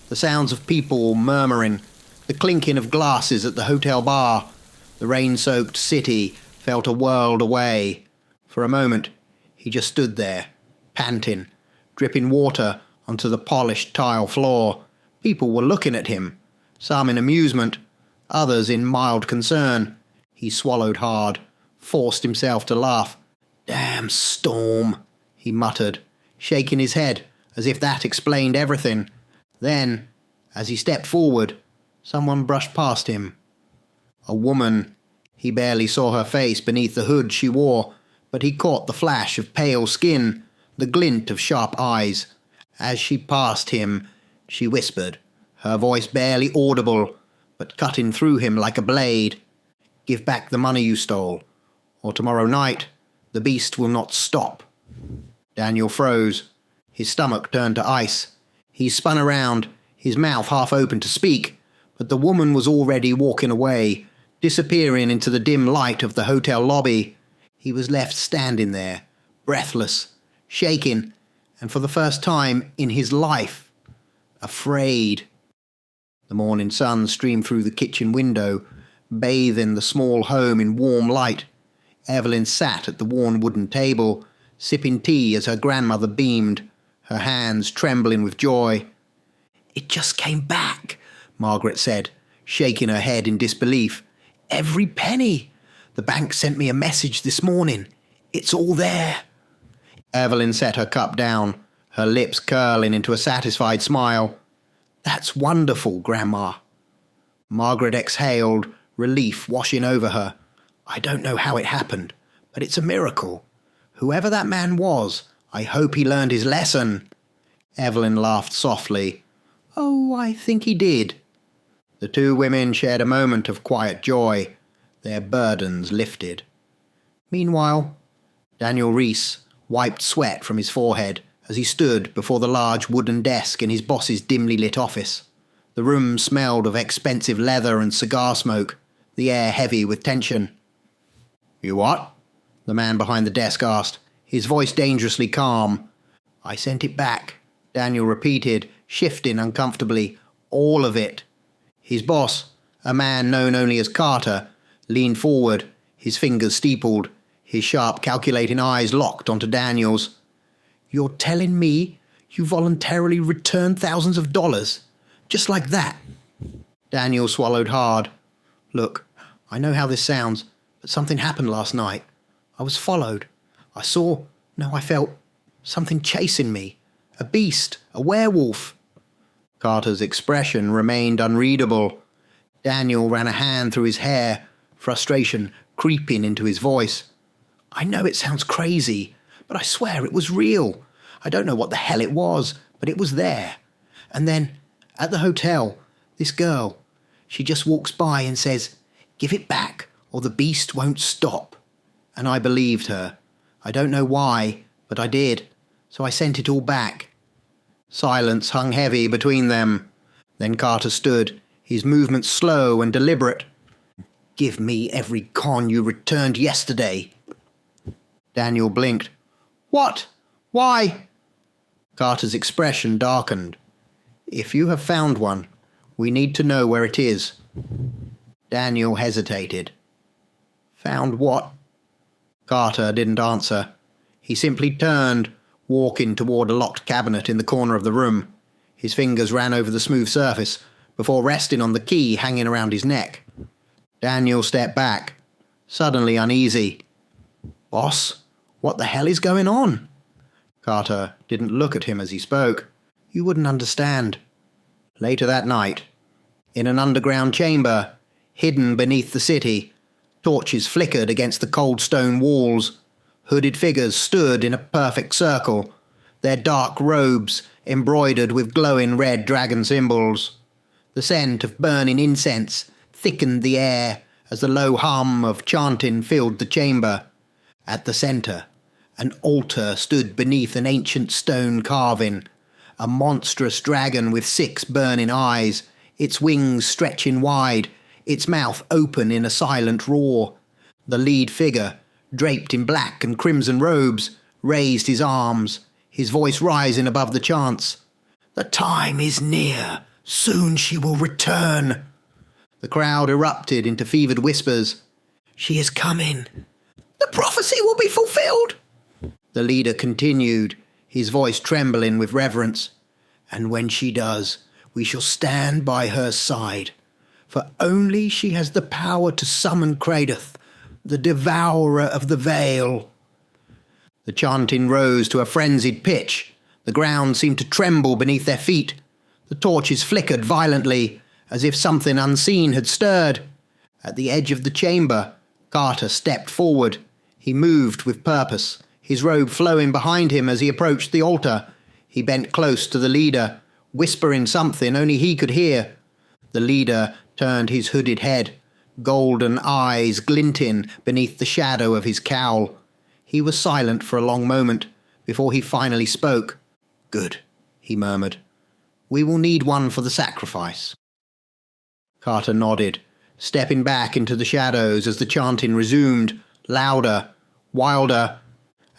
The sounds of people murmuring, the clinking of glasses at the hotel bar. The rain-soaked city felt a world away. For a moment, he just stood there, panting, dripping water onto the polished tile floor. People were looking at him, some in amusement, others in mild concern. He swallowed hard, forced himself to laugh. "Damn storm," he muttered, shaking his head as if that explained everything. Then, as he stepped forward, someone brushed past him. A woman. He barely saw her face beneath the hood she wore, but he caught the flash of pale skin, the glint of sharp eyes. As she passed him, she whispered, her voice barely audible, but cutting through him like a blade. "Give back the money you stole, or tomorrow night the beast will not stop." Daniel froze. His stomach turned to ice. He spun around, his mouth half open to speak, but the woman was already walking away, disappearing into the dim light of the hotel lobby. He was left standing there, breathless, shaking, and for the first time in his life, afraid. The morning sun streamed through the kitchen window, bathing the small home in warm light. Evelyn sat at the worn wooden table, sipping tea as her grandmother beamed, her hands trembling with joy. "It just came back," Margaret said, shaking her head in disbelief. "Every penny. The bank sent me a message this morning. It's all there." Evelyn set her cup down, her lips curling into a satisfied smile. "That's wonderful, Grandma." Margaret exhaled, relief washing over her. "I don't know how it happened, but it's a miracle. Whoever that man was, I hope he learned his lesson." Evelyn laughed softly. "Oh, I think he did." The two women shared a moment of quiet joy, their burdens lifted. Meanwhile, Daniel Reese wiped sweat from his forehead as he stood before the large wooden desk in his boss's dimly lit office. The room smelled of expensive leather and cigar smoke, the air heavy with tension. "You what?" the man behind the desk asked, his voice dangerously calm. "I sent it back," Daniel repeated, shifting uncomfortably. "All of it." His boss, a man known only as Carter, leaned forward, his fingers steepled, his sharp calculating eyes locked onto Daniel's. "You're telling me you voluntarily returned thousands of dollars? Just like that?" Daniel swallowed hard. "Look, I know how this sounds, but something happened last night. I was followed. I felt something chasing me. A beast, a werewolf." Carter's expression remained unreadable. Daniel ran a hand through his hair, frustration creeping into his voice. "I know it sounds crazy, but I swear it was real. I don't know what the hell it was, but it was there. And then, at the hotel, this girl, she just walks by and says, 'Give it back, or the beast won't stop.' And I believed her. I don't know why, but I did. So I sent it all back." Silence hung heavy between them. Then Carter stood, his movements slow and deliberate. "Give me every con you returned yesterday." Daniel blinked. "What? Why?" Carter's expression darkened. "If you have found one, we need to know where it is." Daniel hesitated. "Found what?" Carter didn't answer. He simply turned, walking toward a locked cabinet in the corner of the room. His fingers ran over the smooth surface before resting on the key hanging around his neck. Daniel stepped back, suddenly uneasy. "Boss, what the hell is going on?" Carter didn't look at him as he spoke. "You wouldn't understand." Later that night, in an underground chamber, hidden beneath the city, torches flickered against the cold stone walls. Hooded figures stood in a perfect circle, their dark robes embroidered with glowing red dragon symbols. The scent of burning incense thickened the air as the low hum of chanting filled the chamber. At the centre, an altar stood beneath an ancient stone carving, a monstrous dragon with 6 burning eyes, its wings stretching wide, its mouth open in a silent roar. The lead figure, draped in black and crimson robes, raised his arms, his voice rising above the chants. "The time is near. Soon she will return." The crowd erupted into fevered whispers. "She is coming. The prophecy will be fulfilled." The leader continued, his voice trembling with reverence. "And when she does, we shall stand by her side. For only she has the power to summon Kraedoth, the Devourer of the Vale." The chanting rose to a frenzied pitch. The ground seemed to tremble beneath their feet. The torches flickered violently, as if something unseen had stirred. At the edge of the chamber, Carter stepped forward. He moved with purpose, his robe flowing behind him as he approached the altar. He bent close to the leader, whispering something only he could hear. The leader turned his hooded head, golden eyes glinting beneath the shadow of his cowl. He was silent for a long moment before he finally spoke. "Good," he murmured. "We will need one for the sacrifice." Carter nodded, stepping back into the shadows as the chanting resumed, louder, wilder,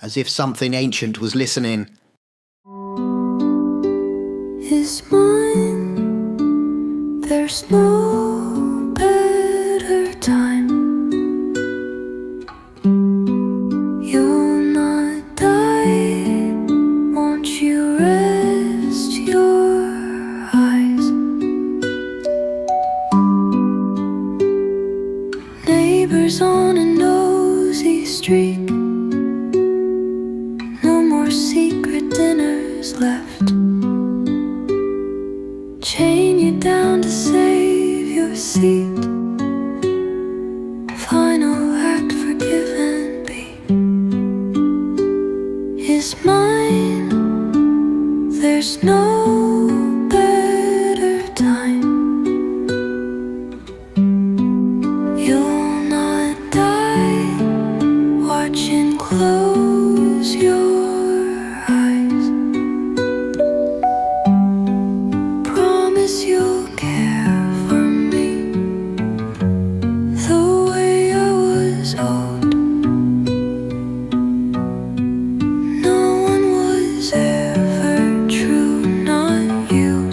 as if something ancient was listening. Is mine, there's no better time. You'll not die, won't you rest your eyes? Neighbors on a nosy streak, no more secret dinners left. Chain you down to save your seat. Final act forgiven be. Is mine, there's no better time. You'll not die, watching close your eyes. Promise you'll care for me the way I was owed. No one was ever true, not you.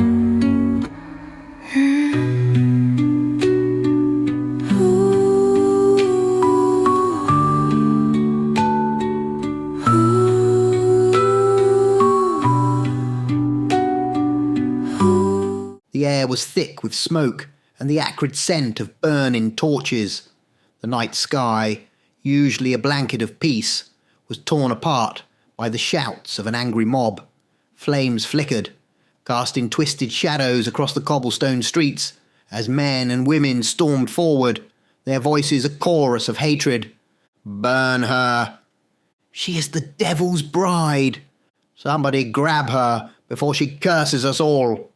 The air was thick with smoke and the acrid scent of burning torches. The night sky, usually a blanket of peace, was torn apart by the shouts of an angry mob. Flames flickered, casting twisted shadows across the cobblestone streets as men and women stormed forward, their voices a chorus of hatred. "Burn her! She is the devil's bride! Somebody grab her before she curses us all!"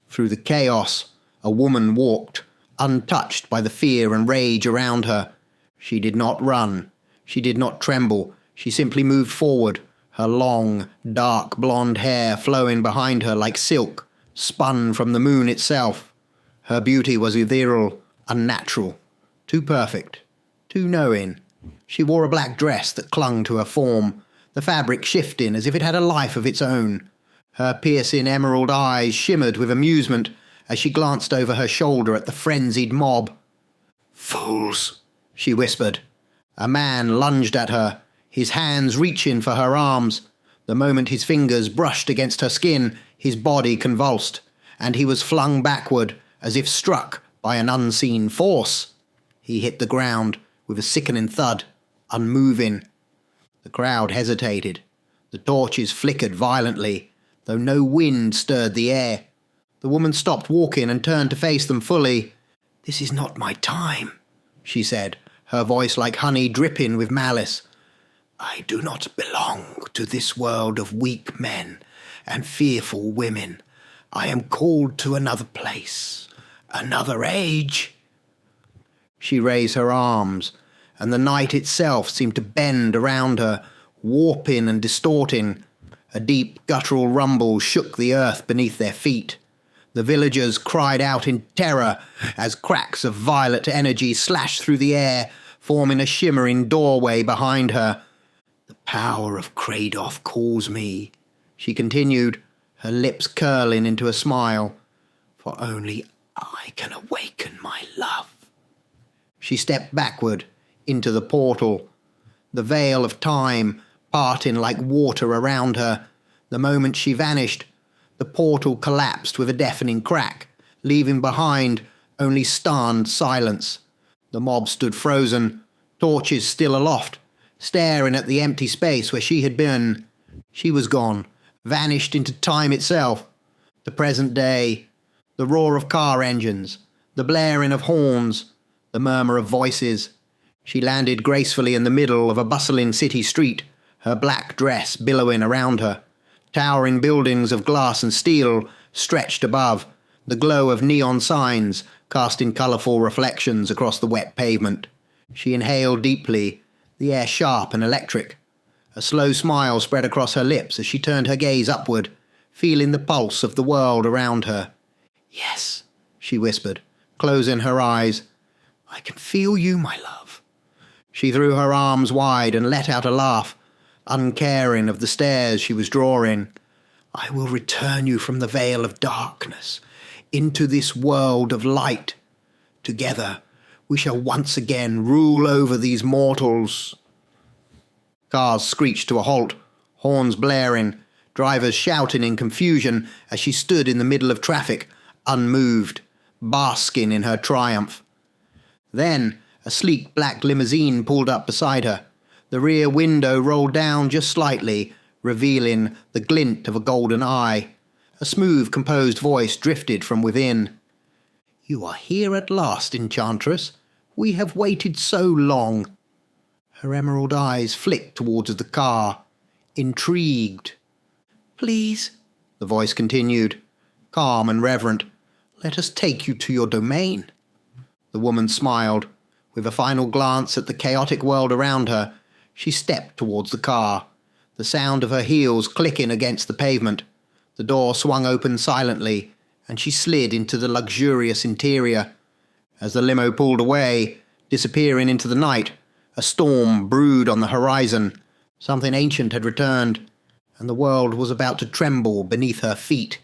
Through the chaos, a woman walked, untouched by the fear and rage around her. She did not run. She did not tremble. She simply moved forward, her long, dark blonde hair flowing behind her like silk, spun from the moon itself. Her beauty was ethereal, unnatural, too perfect, too knowing. She wore a black dress that clung to her form, the fabric shifting as if it had a life of its own. Her piercing emerald eyes shimmered with amusement as she glanced over her shoulder at the frenzied mob. "Fools," she whispered. A man lunged at her, his hands reaching for her arms. The moment his fingers brushed against her skin, his body convulsed, and he was flung backward as if struck by an unseen force. He hit the ground with a sickening thud, unmoving. The crowd hesitated. The torches flickered violently, though no wind stirred the air. The woman stopped walking and turned to face them fully. "This is not my time," she said, her voice like honey dripping with malice. "I do not belong to this world of weak men and fearful women. I am called to another place, another age." She raised her arms, and the night itself seemed to bend around her, warping and distorting. A deep guttural rumble shook the earth beneath their feet. The villagers cried out in terror as cracks of violet energy slashed through the air, forming a shimmering doorway behind her. "The power of Kraedoth calls me," she continued, her lips curling into a smile. "For only I can awaken my love." She stepped backward into the portal, the veil of time parting like water around her. The moment she vanished, the portal collapsed with a deafening crack, leaving behind only stunned silence. The mob stood frozen, torches still aloft, staring at the empty space where she had been. She was gone, vanished into time itself. The present day, the roar of car engines, the blaring of horns, the murmur of voices. She landed gracefully in the middle of a bustling city street, her black dress billowing around her. Towering buildings of glass and steel stretched above, the glow of neon signs casting colourful reflections across the wet pavement. She inhaled deeply, the air sharp and electric. A slow smile spread across her lips as she turned her gaze upward, feeling the pulse of the world around her. "Yes," she whispered, closing her eyes. "I can feel you, my love." She threw her arms wide and let out a laugh, uncaring of the stares she was drawing. "I will return you from the veil of darkness into this world of light. Together we shall once again rule over these mortals." Cars screeched to a halt, horns blaring, drivers shouting in confusion as she stood in the middle of traffic, unmoved, basking in her triumph. Then a sleek black limousine pulled up beside her. The rear window rolled down just slightly, revealing the glint of a golden eye. A smooth, composed voice drifted from within. "You are here at last, enchantress. We have waited so long." Her emerald eyes flicked towards the car, intrigued. "Please," the voice continued, calm and reverent, "let us take you to your domain." The woman smiled. With a final glance at the chaotic world around her, she stepped towards the car, the sound of her heels clicking against the pavement. The door swung open silently, and she slid into the luxurious interior. As the limo pulled away, disappearing into the night, a storm brewed on the horizon. Something ancient had returned, and the world was about to tremble beneath her feet.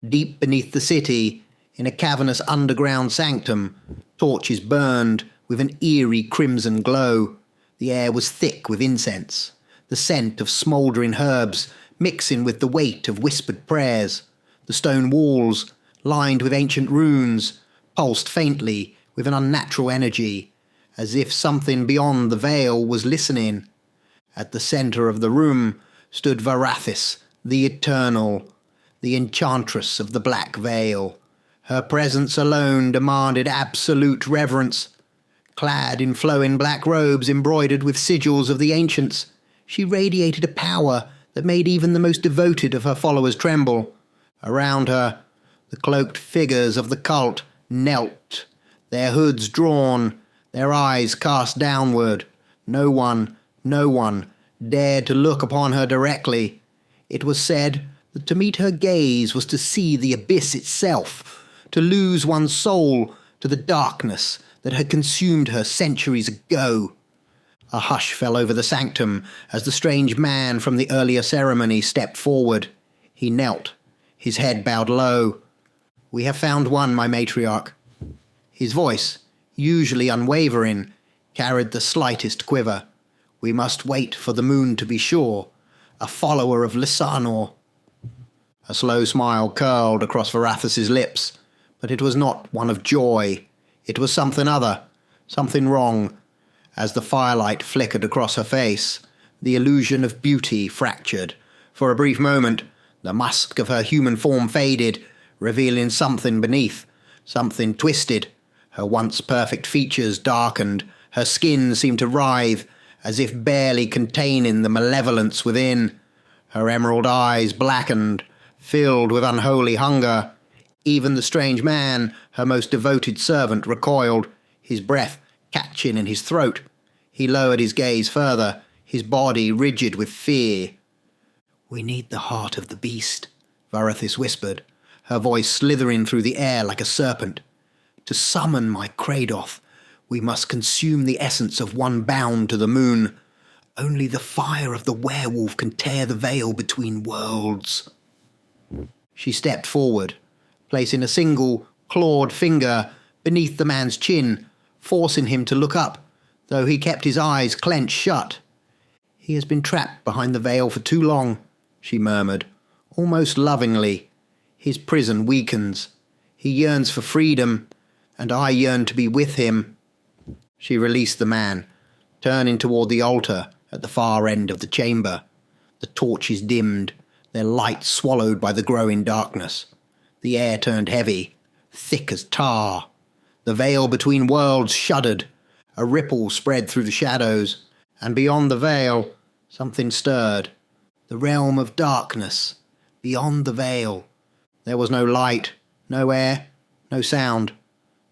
Deep beneath the city, in a cavernous underground sanctum, torches burned with an eerie crimson glow. The air was thick with incense, the scent of smouldering herbs mixing with the weight of whispered prayers. The stone walls, lined with ancient runes, pulsed faintly with an unnatural energy, as if something beyond the veil was listening. At the centre of the room stood Varathis, the Eternal, the enchantress of the Black Veil. Her presence alone demanded absolute reverence. Clad in flowing black robes embroidered with sigils of the ancients, she radiated a power that made even the most devoted of her followers tremble. Around her, the cloaked figures of the cult knelt, their hoods drawn, their eyes cast downward. No one dared to look upon her directly. It was said that to meet her gaze was to see the abyss itself, to lose one's soul to the darkness that had consumed her centuries ago. A hush fell over the sanctum as the strange man from the earlier ceremony stepped forward. He knelt, his head bowed low. "We have found one, my matriarch." His voice, usually unwavering, carried the slightest quiver. "We must wait for the moon to be sure. A follower of Lysanor." A slow smile curled across Varathis' lips, but it was not one of joy. It was something other, something wrong. As the firelight flickered across her face, the illusion of beauty fractured. For a brief moment, the mask of her human form faded, revealing something beneath, something twisted. Her once perfect features darkened, her skin seemed to writhe, as if barely containing the malevolence within. Her emerald eyes blackened, filled with unholy hunger. Even the strange man, her most devoted servant, recoiled, his breath catching in his throat. He lowered his gaze further, his body rigid with fear. "We need the heart of the beast," Varathis whispered, her voice slithering through the air like a serpent. "To summon my Kraedoth, we must consume the essence of one bound to the moon. Only the fire of the werewolf can tear the veil between worlds." She stepped forward, placing a single, clawed finger beneath the man's chin, forcing him to look up, though he kept his eyes clenched shut. "He has been trapped behind the veil for too long," she murmured, almost lovingly. "His prison weakens. He yearns for freedom, and I yearn to be with him." She released the man, turning toward the altar at the far end of the chamber. The torches dimmed, their light swallowed by the growing darkness. The air turned heavy, thick as tar. The veil between worlds shuddered. A ripple spread through the shadows, And beyond the veil, something stirred. The realm of darkness, beyond the veil. There was no light, no air, no sound,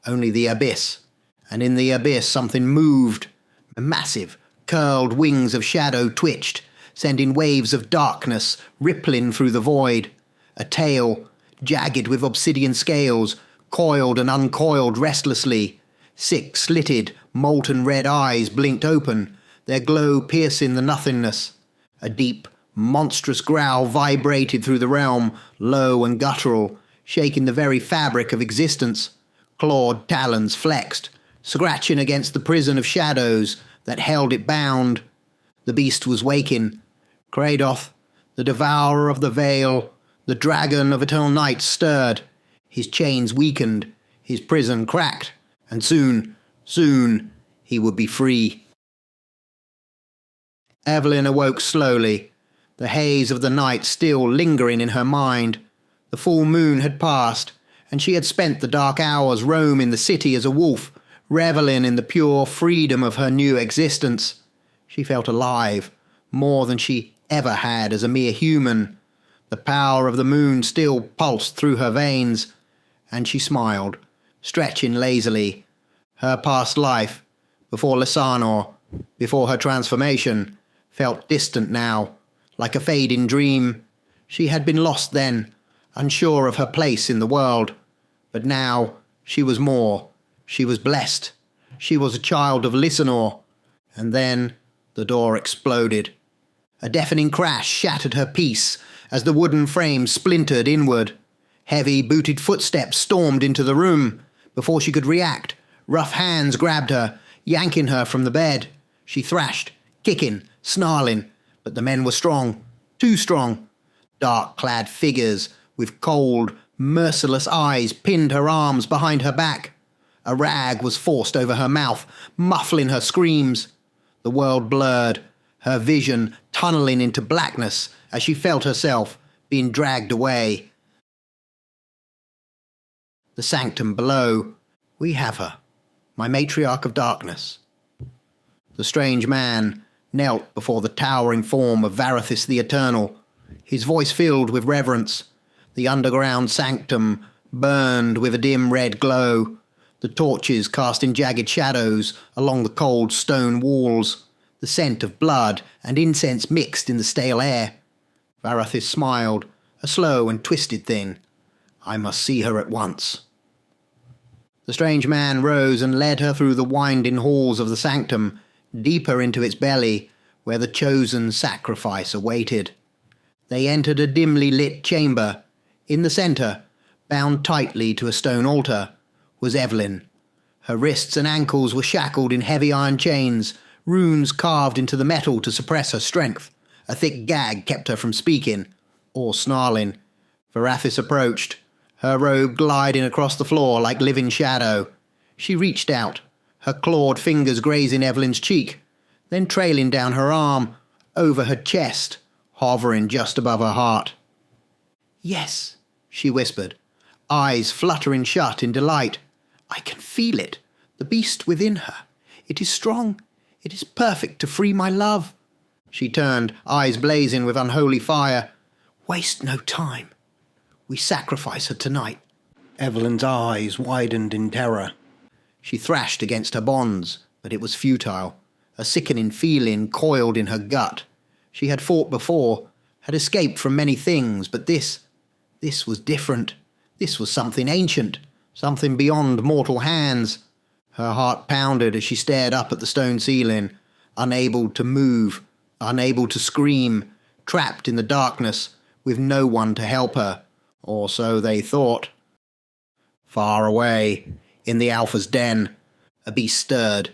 only the abyss. And in the abyss something moved. Massive, curled wings of shadow twitched, sending waves of darkness rippling through the void. A tail, jagged with obsidian scales, coiled and uncoiled restlessly. 6 slitted, molten red eyes blinked open, their glow piercing the nothingness. A deep, monstrous growl vibrated through the realm, low and guttural, shaking the very fabric of existence. Clawed talons flexed, scratching against the prison of shadows that held it bound. The beast was waking. Kraedoth, the devourer of the veil, the dragon of eternal night, stirred. His chains weakened, his prison cracked, and soon, he would be free. Evelyn awoke slowly, the haze of the night still lingering in her mind. The full moon had passed, and she had spent the dark hours roaming the city as a wolf, revelling in the pure freedom of her new existence. She felt alive, more than she ever had as a mere human. The power of the moon still pulsed through her veins, and she smiled, stretching lazily. Her past life, before Lysanor, before her transformation, felt distant now, like a fading dream. She had been lost then, unsure of her place in the world. But now she was more. She was blessed. She was a child of Lysanor. And then the door exploded. A deafening crash shattered her peace as the wooden frame splintered inward. Heavy booted footsteps stormed into the room. Before she could react, rough hands grabbed her, yanking her from the bed. She thrashed, kicking, snarling, but the men were strong, too strong. Dark-clad figures with cold, merciless eyes pinned her arms behind her back. A rag was forced over her mouth, muffling her screams. The world blurred, her vision tunneling into blackness as she felt herself being dragged away. The sanctum below. We have her, my matriarch of darkness. The strange man knelt before the towering form of Varathis the Eternal, his voice filled with reverence. The underground sanctum burned with a dim red glow, the torches casting jagged shadows along the cold stone walls. The scent of blood and incense mixed in the stale air. Varathis smiled, a slow and twisted thing. I must see her at once. The strange man rose and led her through the winding halls of the sanctum, deeper into its belly, where the chosen sacrifice awaited. They entered a dimly lit chamber. In the centre, bound tightly to a stone altar, was Evelyn. Her wrists and ankles were shackled in heavy iron chains, runes carved into the metal to suppress her strength. A thick gag kept her from speaking, or snarling. Varathis approached, her robe gliding across the floor like living shadow. She reached out, her clawed fingers grazing Evelyn's cheek, then trailing down her arm, over her chest, hovering just above her heart. Yes, she whispered, eyes fluttering shut in delight. I can feel it, the beast within her. It is strong. It is perfect to free my love. She turned, eyes blazing with unholy fire. Waste no time. We sacrifice her tonight. Evelyn's eyes widened in terror. She thrashed against her bonds, but it was futile. A sickening feeling coiled in her gut. She had fought before, had escaped from many things, but this was different. This was something ancient, something beyond mortal hands. Her heart pounded as she stared up at the stone ceiling, unable to move, unable to scream, trapped in the darkness, with no one to help her, or so they thought. Far away, in the Alpha's den, a beast stirred.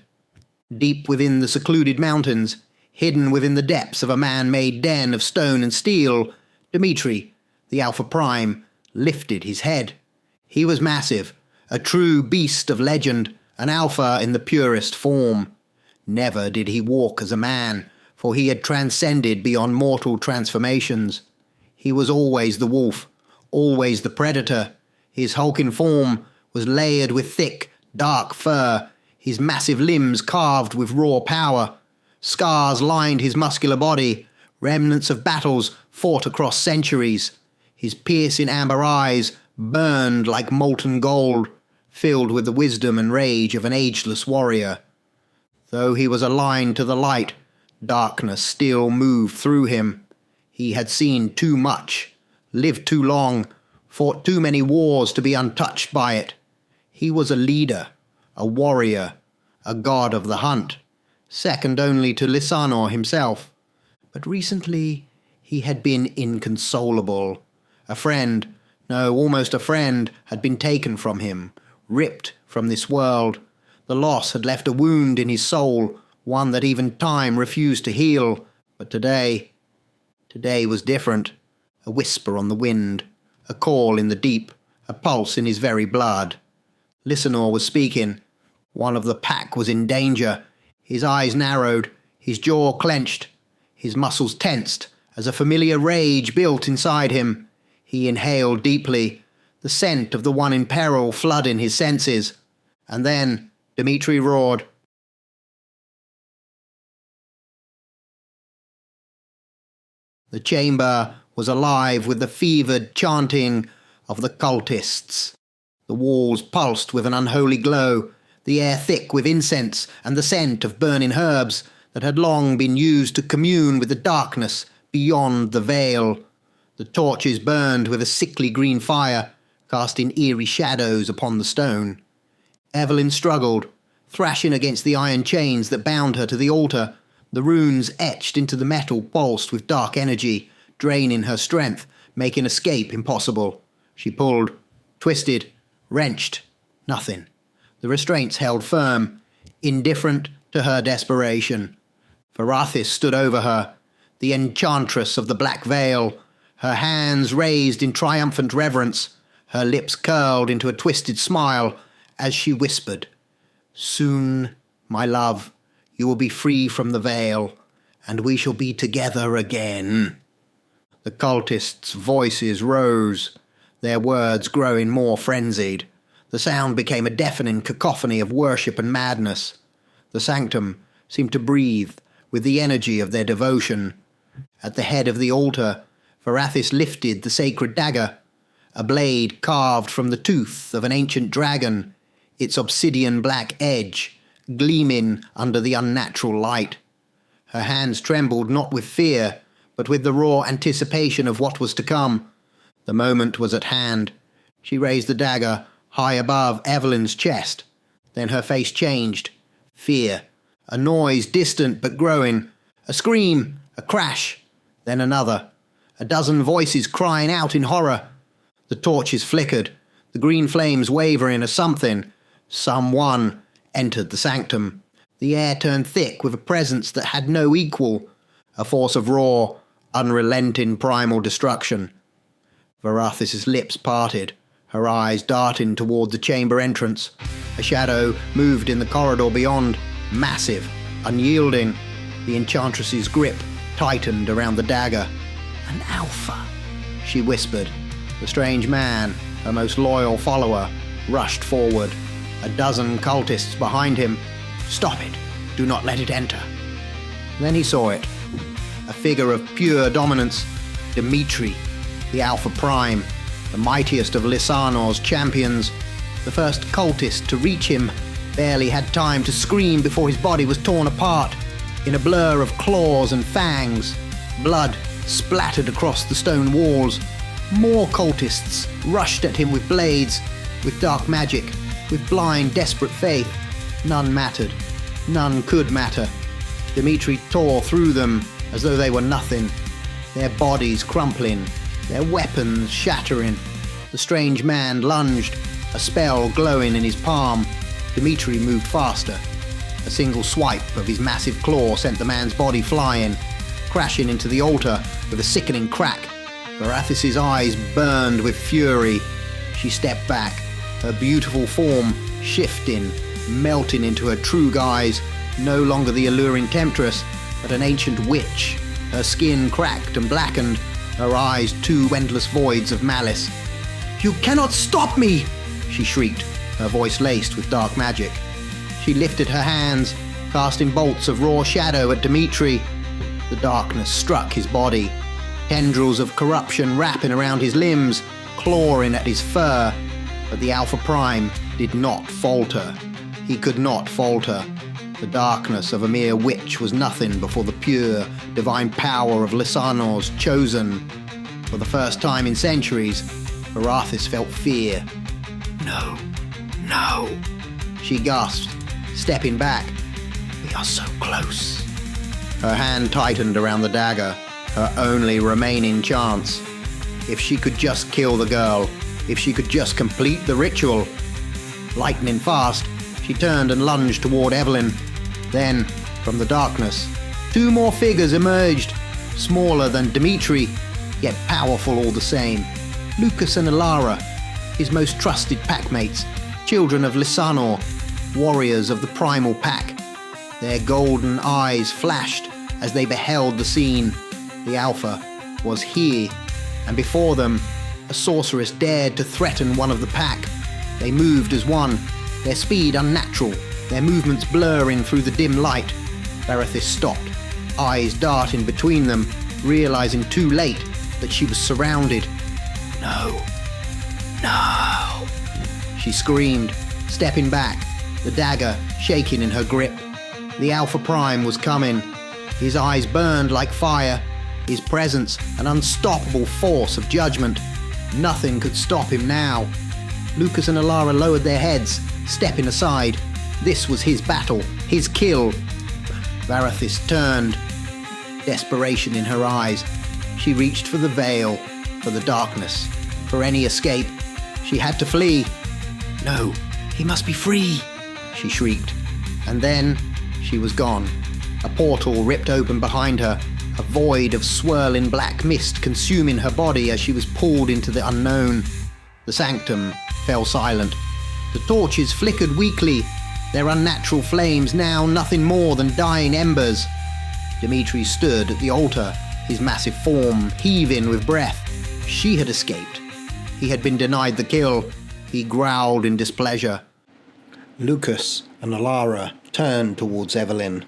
Deep within the secluded mountains, hidden within the depths of a man-made den of stone and steel, Dimitri, the Alpha Prime, lifted his head. He was massive, a true beast of legend, an Alpha in the purest form. Never did he walk as a man, for he had transcended beyond mortal transformations. He was always the wolf, always the predator. His hulking form was layered with thick, dark fur, his massive limbs carved with raw power. Scars lined his muscular body, remnants of battles fought across centuries. His piercing amber eyes burned like molten gold, filled with the wisdom and rage of an ageless warrior. Though he was aligned to the light, darkness still moved through him. He had seen too much, lived too long, fought too many wars to be untouched by it. He was a leader, a warrior, a god of the hunt, second only to Lysanor himself. But recently he had been inconsolable. A friend, no, almost a friend, had been taken from him, ripped from this world. The loss had left a wound in his soul, one that even time refused to heal. But today was different. A whisper on the wind, a call in the deep, a pulse in his very blood. Lysanor was speaking. One of the pack was in danger. His eyes narrowed, his jaw clenched, his muscles tensed as a familiar rage built inside him. He inhaled deeply, the scent of the one in peril flooding his senses. And then Dimitri roared. The chamber was alive with the fevered chanting of the cultists. The walls pulsed with an unholy glow, the air thick with incense and the scent of burning herbs that had long been used to commune with the darkness beyond the veil. The torches burned with a sickly green fire, casting eerie shadows upon the stone. Evelyn struggled, thrashing against the iron chains that bound her to the altar. The runes etched into the metal pulsed with dark energy, draining her strength, making escape impossible. She pulled, twisted, wrenched. Nothing. The restraints held firm, indifferent to her desperation. Varathis stood over her, the enchantress of the Black Veil, her hands raised in triumphant reverence, her lips curled into a twisted smile as she whispered, "Soon, my love, you will be free from the veil, and we shall be together again." The cultists' voices rose, their words growing more frenzied. The sound became a deafening cacophony of worship and madness. The sanctum seemed to breathe with the energy of their devotion. At the head of the altar, Varathis lifted the sacred dagger, a blade carved from the tooth of an ancient dragon, its obsidian black edge gleaming under the unnatural light. Her hands trembled not with fear, but with the raw anticipation of what was to come. The moment was at hand. She raised the dagger high above Evelyn's chest. Then her face changed. Fear. A noise distant but growing. A scream. A crash. Then another. A dozen voices crying out in horror. The torches flickered, the green flames wavering as someone entered the sanctum. The air turned thick with a presence that had no equal, a force of raw, unrelenting primal destruction. Varathis' lips parted, her eyes darting toward the chamber entrance. A shadow moved in the corridor beyond, massive, unyielding. The enchantress's grip tightened around the dagger. "An alpha," she whispered. The strange man, her most loyal follower, rushed forward. A dozen cultists behind him. "Stop it. Do not let it enter." Then he saw it. A figure of pure dominance. Dimitri, the Alpha Prime, the mightiest of Lysanor's champions. The first cultist to reach him barely had time to scream before his body was torn apart. In a blur of claws and fangs, blood splattered across the stone walls. More cultists rushed at him with blades, with dark magic, with blind, desperate faith. None mattered. None could matter. Dimitri tore through them as though they were nothing, their bodies crumpling, their weapons shattering. The strange man lunged, a spell glowing in his palm. Dimitri moved faster. A single swipe of his massive claw sent the man's body flying, crashing into the altar with a sickening crack. Varathis' eyes burned with fury. She stepped back, her beautiful form shifting, melting into her true guise, no longer the alluring temptress, but an ancient witch. Her skin cracked and blackened, her eyes two endless voids of malice. "You cannot stop me!" she shrieked, her voice laced with dark magic. She lifted her hands, casting bolts of raw shadow at Dimitri. The darkness struck his body, tendrils of corruption wrapping around his limbs, clawing at his fur. But the Alpha Prime did not falter. He could not falter. The darkness of a mere witch was nothing before the pure, divine power of Lysanor's chosen. For the first time in centuries, Varathis felt fear. No, no, she gasped, stepping back. We are so close. Her hand tightened around the dagger, her only remaining chance. If she could just kill the girl, if she could just complete the ritual. Lightning fast, she turned and lunged toward Evelyn. Then, from the darkness, two more figures emerged, smaller than Dimitri, yet powerful all the same. Lucas and Alara, his most trusted packmates, children of Lysanor, warriors of the primal pack. Their golden eyes flashed as they beheld the scene. The Alpha was here, and before them, a sorceress dared to threaten one of the pack. They moved as one, their speed unnatural, their movements blurring through the dim light. Varathis stopped, eyes darting between them, realizing too late that she was surrounded. No, no, she screamed, stepping back, the dagger shaking in her grip. The Alpha Prime was coming. His eyes burned like fire, his presence an unstoppable force of judgment. Nothing could stop him now. Lucas and Alara lowered their heads, stepping aside. This was his battle, his kill. Varathis turned, desperation in her eyes. She reached for the veil, for the darkness, for any escape. She had to flee. No, he must be free, she shrieked. And then she was gone. A portal ripped open behind her, a void of swirling black mist consuming her body as she was pulled into the unknown. The sanctum fell silent. The torches flickered weakly, their unnatural flames now nothing more than dying embers. Dimitri stood at the altar, his massive form heaving with breath. She had escaped. He had been denied the kill. He growled in displeasure. Lucas and Alara turned towards Evelyn.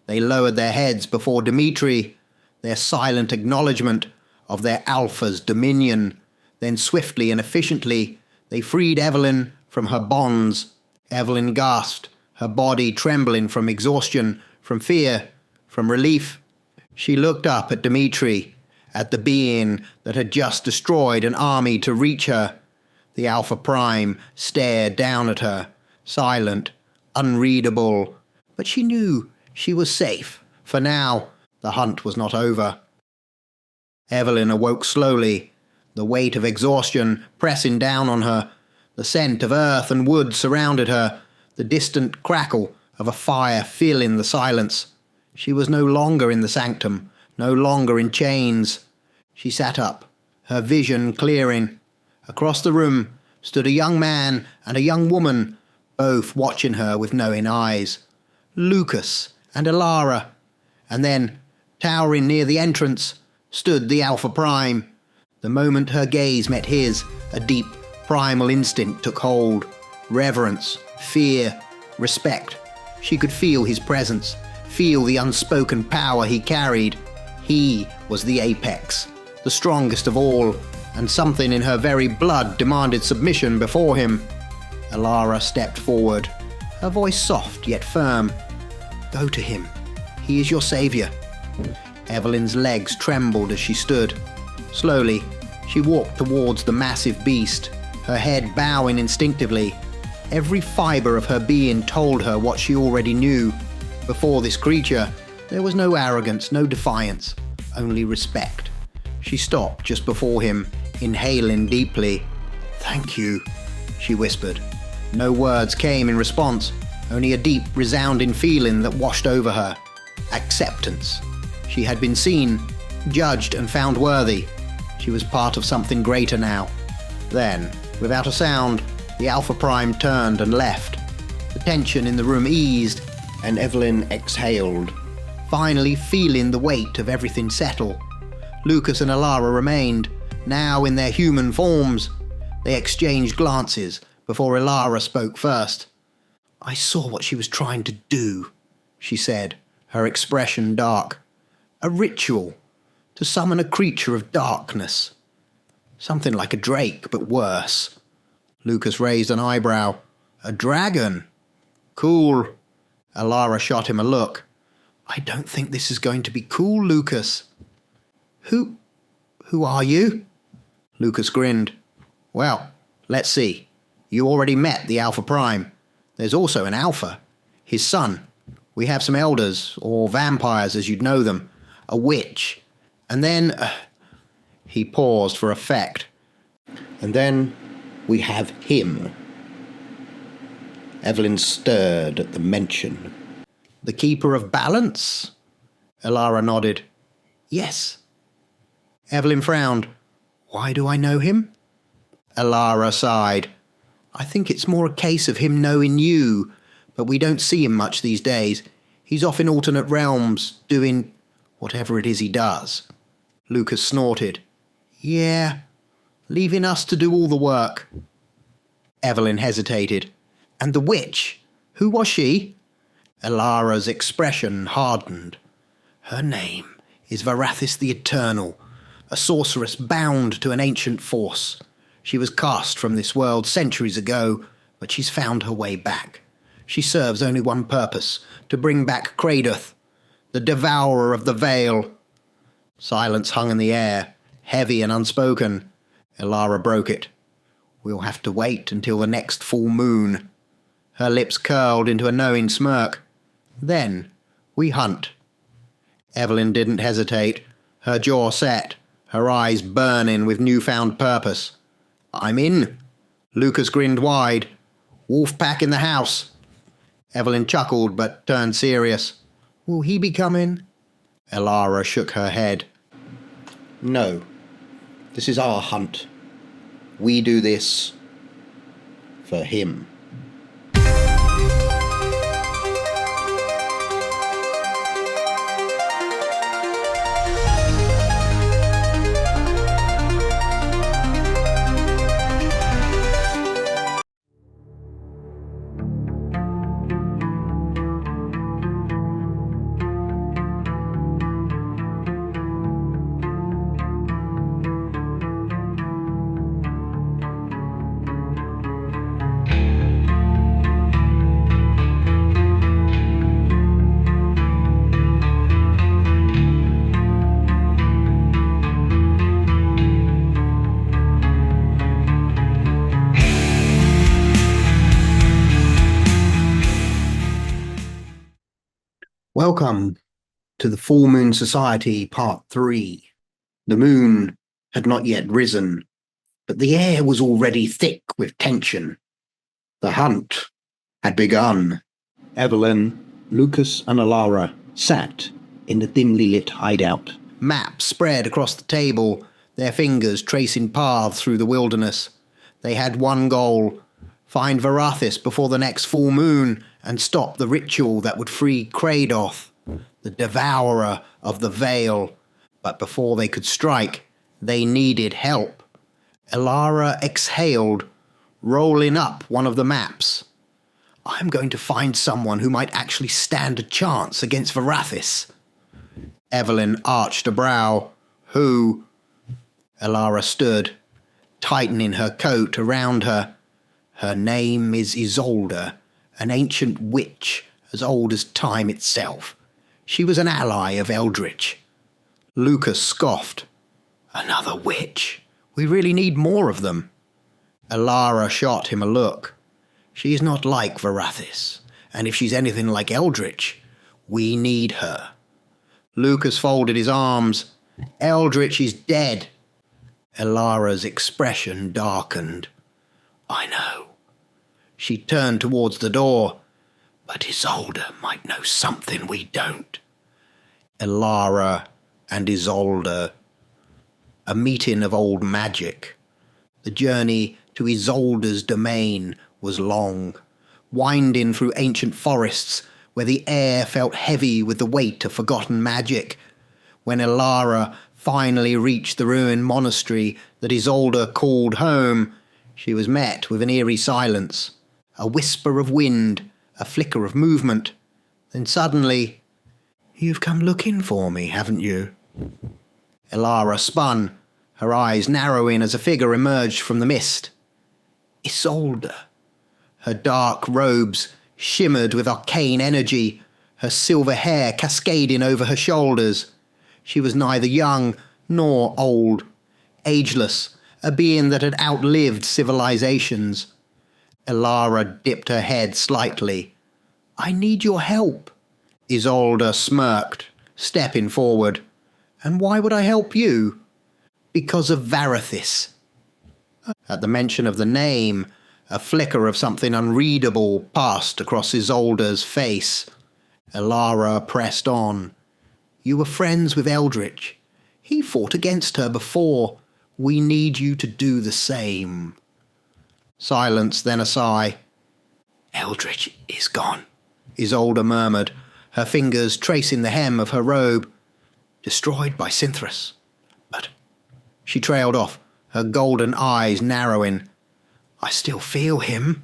They lowered their heads before Dimitri, their silent acknowledgement of their Alpha's dominion. Then swiftly and efficiently, they freed Evelyn from her bonds. Evelyn gasped, her body trembling from exhaustion, from fear, from relief. She looked up at Dimitri, at the being that had just destroyed an army to reach her. The Alpha Prime stared down at her, silent, unreadable. But she knew she was safe. For now, the hunt was not over. Evelyn awoke slowly, the weight of exhaustion pressing down on her. The scent of earth and wood surrounded her, the distant crackle of a fire filling the silence. She was no longer in the sanctum, no longer in chains. She sat up, her vision clearing. Across the room stood a young man and a young woman, both watching her with knowing eyes. Lucas and Alara. And then, towering near the entrance, stood the Alpha Prime. The moment her gaze met his, a deep, primal instinct took hold. Reverence, fear, respect. She could feel his presence, feel the unspoken power he carried. He was the apex, the strongest of all, and something in her very blood demanded submission before him. Alara stepped forward, her voice soft yet firm. Go to him. He is your savior. Evelyn's legs trembled as she stood. Slowly, she walked towards the massive beast, her head bowing instinctively. Every fiber of her being told her what she already knew. Before this creature, there was no arrogance, no defiance, only respect. She stopped just before him, inhaling deeply. Thank you, she whispered. No words came in response, only a deep, resounding feeling that washed over her. Acceptance. She had been seen, judged and found worthy. She was part of something greater now. Then, without a sound, the Alpha Prime turned and left. The tension in the room eased, and Evelyn exhaled, finally feeling the weight of everything settle. Lucas and Alara remained, now in their human forms. They exchanged glances before Alara spoke first. I saw what she was trying to do, she said, her expression dark. A ritual to summon a creature of darkness. Something like a drake, but worse. Lucas raised an eyebrow. A dragon? Cool. Alara shot him a look. I don't think this is going to be cool, Lucas. Who are you? Lucas grinned. Well, let's see. You already met the Alpha Prime. There's also an Alpha, his son. We have some elders, or vampires as you'd know them, a witch, and then... He paused for effect. And then we have him. Evelyn stirred at the mention. The Keeper of Balance? Alara nodded. Yes. Evelyn frowned. Why do I know him? Alara sighed. I think it's more a case of him knowing you, but we don't see him much these days. He's off in alternate realms, doing whatever it is he does. Lucas snorted. Yeah, leaving us to do all the work. Evelyn hesitated. And the witch? Who was she? Alara's expression hardened. Her name is Varathis the Eternal, a sorceress bound to an ancient force. She was cast from this world centuries ago, but she's found her way back. She serves only one purpose, to bring back Kraedoth, the Devourer of the Vale. Silence hung in the air, heavy and unspoken. Alara broke it. We'll have to wait until the next full moon. Her lips curled into a knowing smirk. Then we hunt. Evelyn didn't hesitate, her jaw set, her eyes burning with newfound purpose. I'm in. Lucas grinned wide. Wolf pack in the house. Evelyn chuckled but turned serious. Will he be coming? Alara shook her head. No. This is our hunt. We do this for him. Welcome to the Full Moon Society Part 3. The moon had not yet risen, but the air was already thick with tension. The hunt had begun. Evelyn, Lucas and Alara sat in the dimly lit hideout. Maps spread across the table, their fingers tracing paths through the wilderness. They had one goal: find Varathis before the next full moon and stop the ritual that would free Kraedoth, the Devourer of the Vale. But before they could strike, they needed help. Alara exhaled, rolling up one of the maps. I'm going to find someone who might actually stand a chance against Varathis. Evelyn arched a brow. Who? Alara stood, tightening her coat around her. Her name is Isolde, an ancient witch as old as time itself. She was an ally of Eldritch. Lucas scoffed. Another witch? We really need more of them. Alara shot him a look. She's not like Varathis, and if she's anything like Eldritch, we need her. Lucas folded his arms. Eldritch is dead. Alara's expression darkened. I know. She turned towards the door. But Isolde might know something we don't. Alara and Isolde. A meeting of old magic. The journey to Isolde's domain was long, winding through ancient forests where the air felt heavy with the weight of forgotten magic. When Alara finally reached the ruined monastery that Isolde called home, she was met with an eerie silence. A whisper of wind, a flicker of movement, Then suddenly, "You've come looking for me, haven't you?" Elara spun, her eyes narrowing as a figure emerged from the mist. Isolde. Her dark robes shimmered with arcane energy, her silver hair cascading over her shoulders. She was neither young nor old, ageless, a being that had outlived civilizations. Elara dipped her head slightly. "I need your help." Isolde smirked, stepping forward. "And why would I help you?" "Because of Varathis." At the mention of the name, a flicker of something unreadable passed across Isolde's face. Elara pressed on. "You were friends with Eldritch. He fought against her before. We need you to do the same." Silence, then a sigh. "Eldritch is gone," Isolde murmured, her fingers tracing the hem of her robe. "Destroyed by Synthras. But—" She trailed off, her golden eyes narrowing. "I still feel him."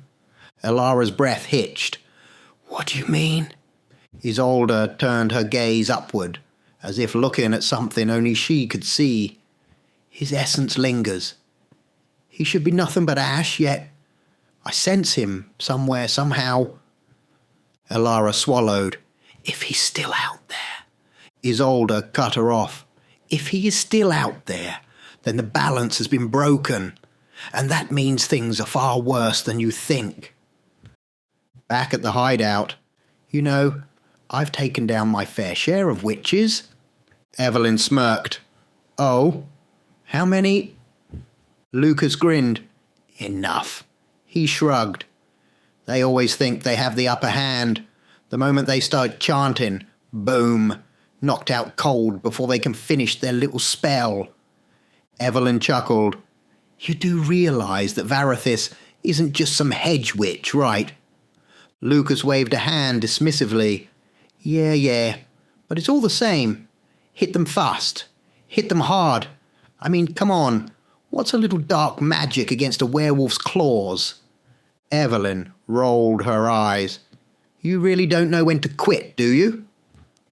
Elara's breath hitched. "What do you mean?" Isolde turned her gaze upward, as if looking at something only she could see. "His essence lingers. He should be nothing but ash, yet I sense him somewhere, somehow." Elara swallowed. "If he's still out there." Isolde cut her off. "If he is still out there, then the balance has been broken, and that means things are far worse than you think." Back at the hideout, "You know, I've taken down my fair share of witches." Evelyn smirked. "Oh? How many?" Lucas grinned. "Enough." He shrugged. "They always think they have the upper hand. The moment they start chanting, boom, knocked out cold before they can finish their little spell." Evelyn chuckled. "You do realise that Varathis isn't just some hedge witch, right?" Lucas waved a hand dismissively. Yeah, but it's all the same. Hit them fast. Hit them hard. I mean, come on. What's a little dark magic against a werewolf's claws?" Evelyn rolled her eyes. "You really don't know when to quit, do you?"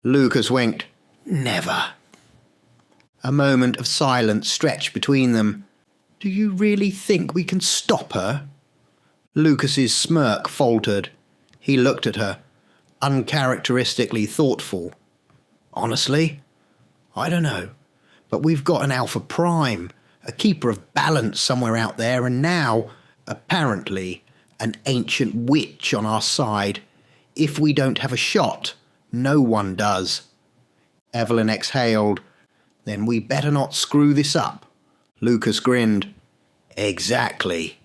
Lucas winked. "Never." A moment of silence stretched between them. "Do you really think we can stop her?" Lucas's smirk faltered. He looked at her, uncharacteristically thoughtful. "Honestly, I don't know. But we've got an Alpha Prime, a keeper of balance somewhere out there, and now, apparently, an ancient witch on our side. If we don't have a shot, no one does." Evelyn exhaled. "Then we better not screw this up." Lucas grinned. "Exactly."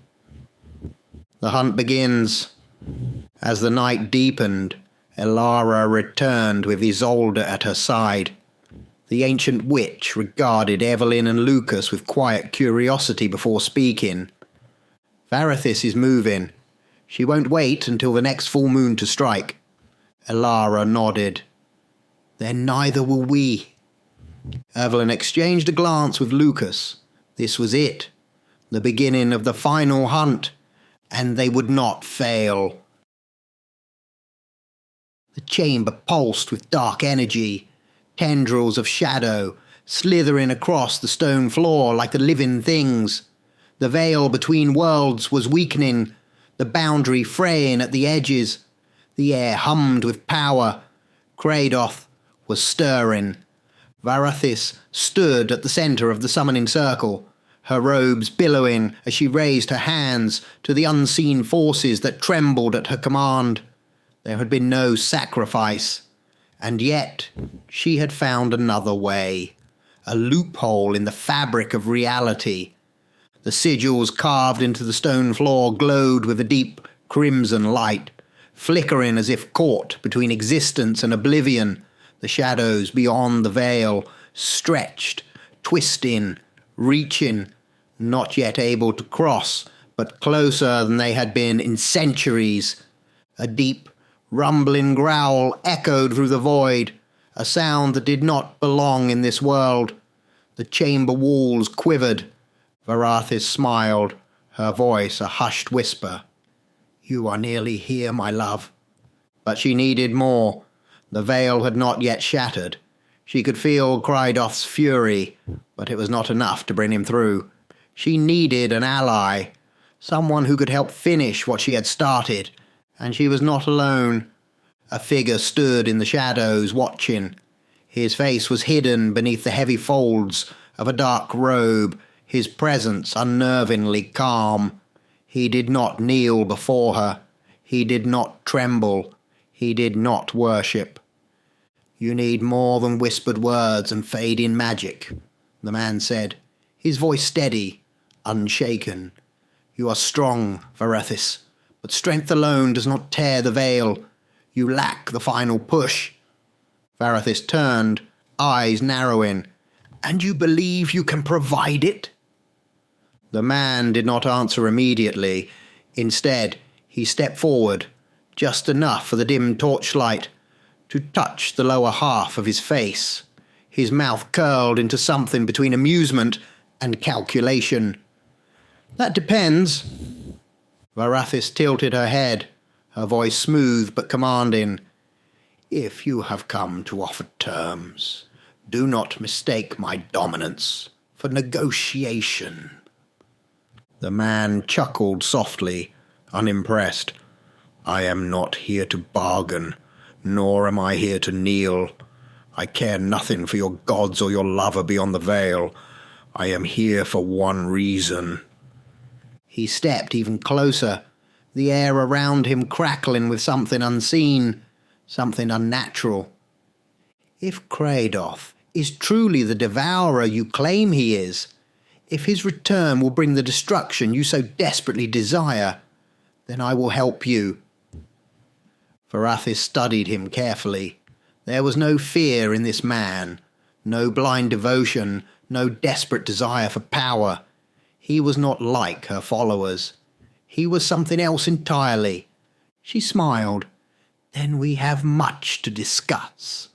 The hunt begins. As the night deepened, Elara returned with Isolde at her side. The ancient witch regarded Evelyn and Lucas with quiet curiosity before speaking. "Varathis is moving. She won't wait until the next full moon to strike." Elara nodded. "Then neither will we." Evelyn exchanged a glance with Lucas. This was it. The beginning of the final hunt, and they would not fail. The chamber pulsed with dark energy, tendrils of shadow slithering across the stone floor like the living things. The veil between worlds was weakening, the boundary fraying at the edges. The air hummed with power. Kraedoth was stirring. Varathis stood at the centre of the summoning circle, her robes billowing as she raised her hands to the unseen forces that trembled at her command. There had been no sacrifice, and yet she had found another way, a loophole in the fabric of reality. The sigils carved into the stone floor glowed with a deep crimson light, flickering as if caught between existence and oblivion. The shadows beyond the veil stretched, twisting, reaching, not yet able to cross, but closer than they had been in centuries. A deep, rumbling growl echoed through the void, a sound that did not belong in this world. The chamber walls quivered. Varathis smiled, her voice a hushed whisper. "You are nearly here, my love." But she needed more. The veil had not yet shattered. She could feel Kraedoth's fury, but it was not enough to bring him through. She needed an ally, someone who could help finish what she had started, and she was not alone. A figure stood in the shadows, watching. His face was hidden beneath the heavy folds of a dark robe, his presence unnervingly calm. He did not kneel before her. He did not tremble. He did not worship. "You need more than whispered words and fade-in magic," the man said, his voice steady, unshaken. "You are strong, Varathis, but strength alone does not tear the veil. You lack the final push." Varathis turned, eyes narrowing. "And you believe you can provide it?" The man did not answer immediately. Instead, he stepped forward, just enough for the dim torchlight to touch the lower half of his face. His mouth curled into something between amusement and calculation. "That depends." Varathis tilted her head, her voice smooth but commanding. "If you have come to offer terms, do not mistake my dominance for negotiation." The man chuckled softly, unimpressed. "I am not here to bargain, nor am I here to kneel. I care nothing for your gods or your lover beyond the veil. I am here for one reason." He stepped even closer, the air around him crackling with something unseen, something unnatural. "If Kraedoth is truly the Devourer you claim he is, if his return will bring the destruction you so desperately desire, then I will help you." Varathis studied him carefully. There was no fear in this man, no blind devotion, no desperate desire for power. He was not like her followers. He was something else entirely. She smiled. "Then we have much to discuss."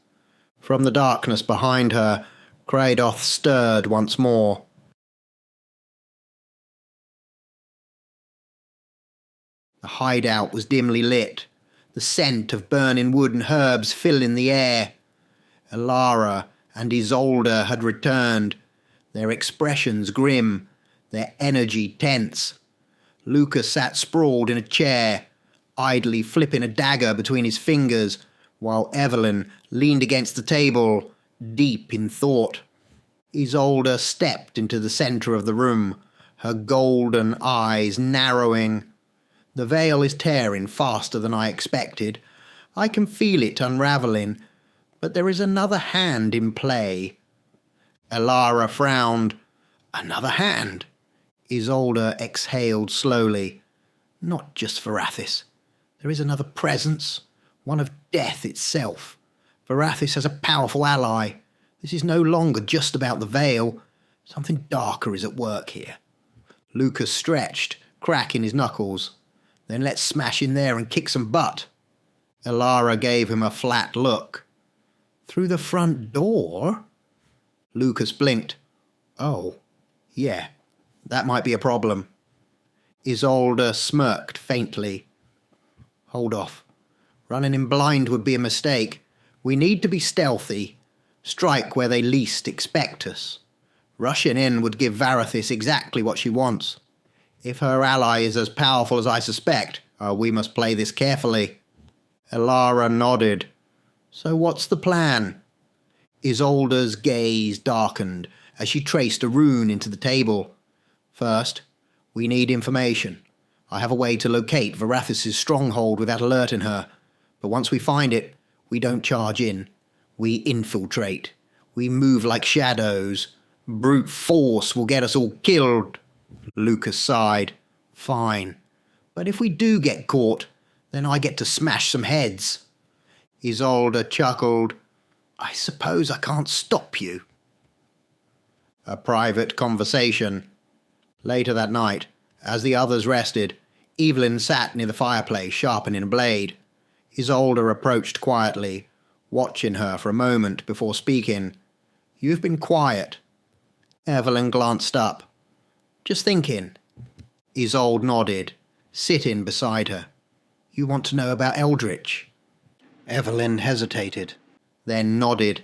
From the darkness behind her, Kraedoth stirred once more. The hideout was dimly lit, the scent of burning wood and herbs filling the air. Elara and Isolde had returned, their expressions grim, their energy tense. Lucas sat sprawled in a chair, idly flipping a dagger between his fingers, while Evelyn leaned against the table, deep in thought. Isolde stepped into the centre of the room, her golden eyes narrowing. "The veil is tearing faster than I expected. I can feel it unravelling, but there is another hand in play." Elara frowned. "Another hand?" Isolde exhaled slowly. "Not just Varathis. There is another presence, one of death itself. Varathis has a powerful ally. This is no longer just about the veil. Something darker is at work here." Lucas stretched, cracking his knuckles. "Then let's smash in there and kick some butt." Elara gave him a flat look. "Through the front door?" Lucas blinked. "Oh, yeah, that might be a problem." Isolde smirked faintly. "Hold off. Running in blind would be a mistake. We need to be stealthy. Strike where they least expect us. Rushing in would give Varathis exactly what she wants. If her ally is as powerful as I suspect, we must play this carefully." Elara nodded. "So what's the plan?" Isolde's gaze darkened as she traced a rune into the table. "First, we need information. I have a way to locate Varathis' stronghold without alerting her. But once we find it, we don't charge in. We infiltrate. We move like shadows. Brute force will get us all killed." Lucas sighed. "Fine. But if we do get caught, then I get to smash some heads." Isolde chuckled. "I suppose I can't stop you." A private conversation. Later that night, as the others rested, Evelyn sat near the fireplace sharpening a blade. Isolde approached quietly, watching her for a moment before speaking. "You've been quiet." Evelyn glanced up. "Just thinking." Isolde nodded, sitting beside her. "You want to know about Eldritch?" Evelyn hesitated, then nodded.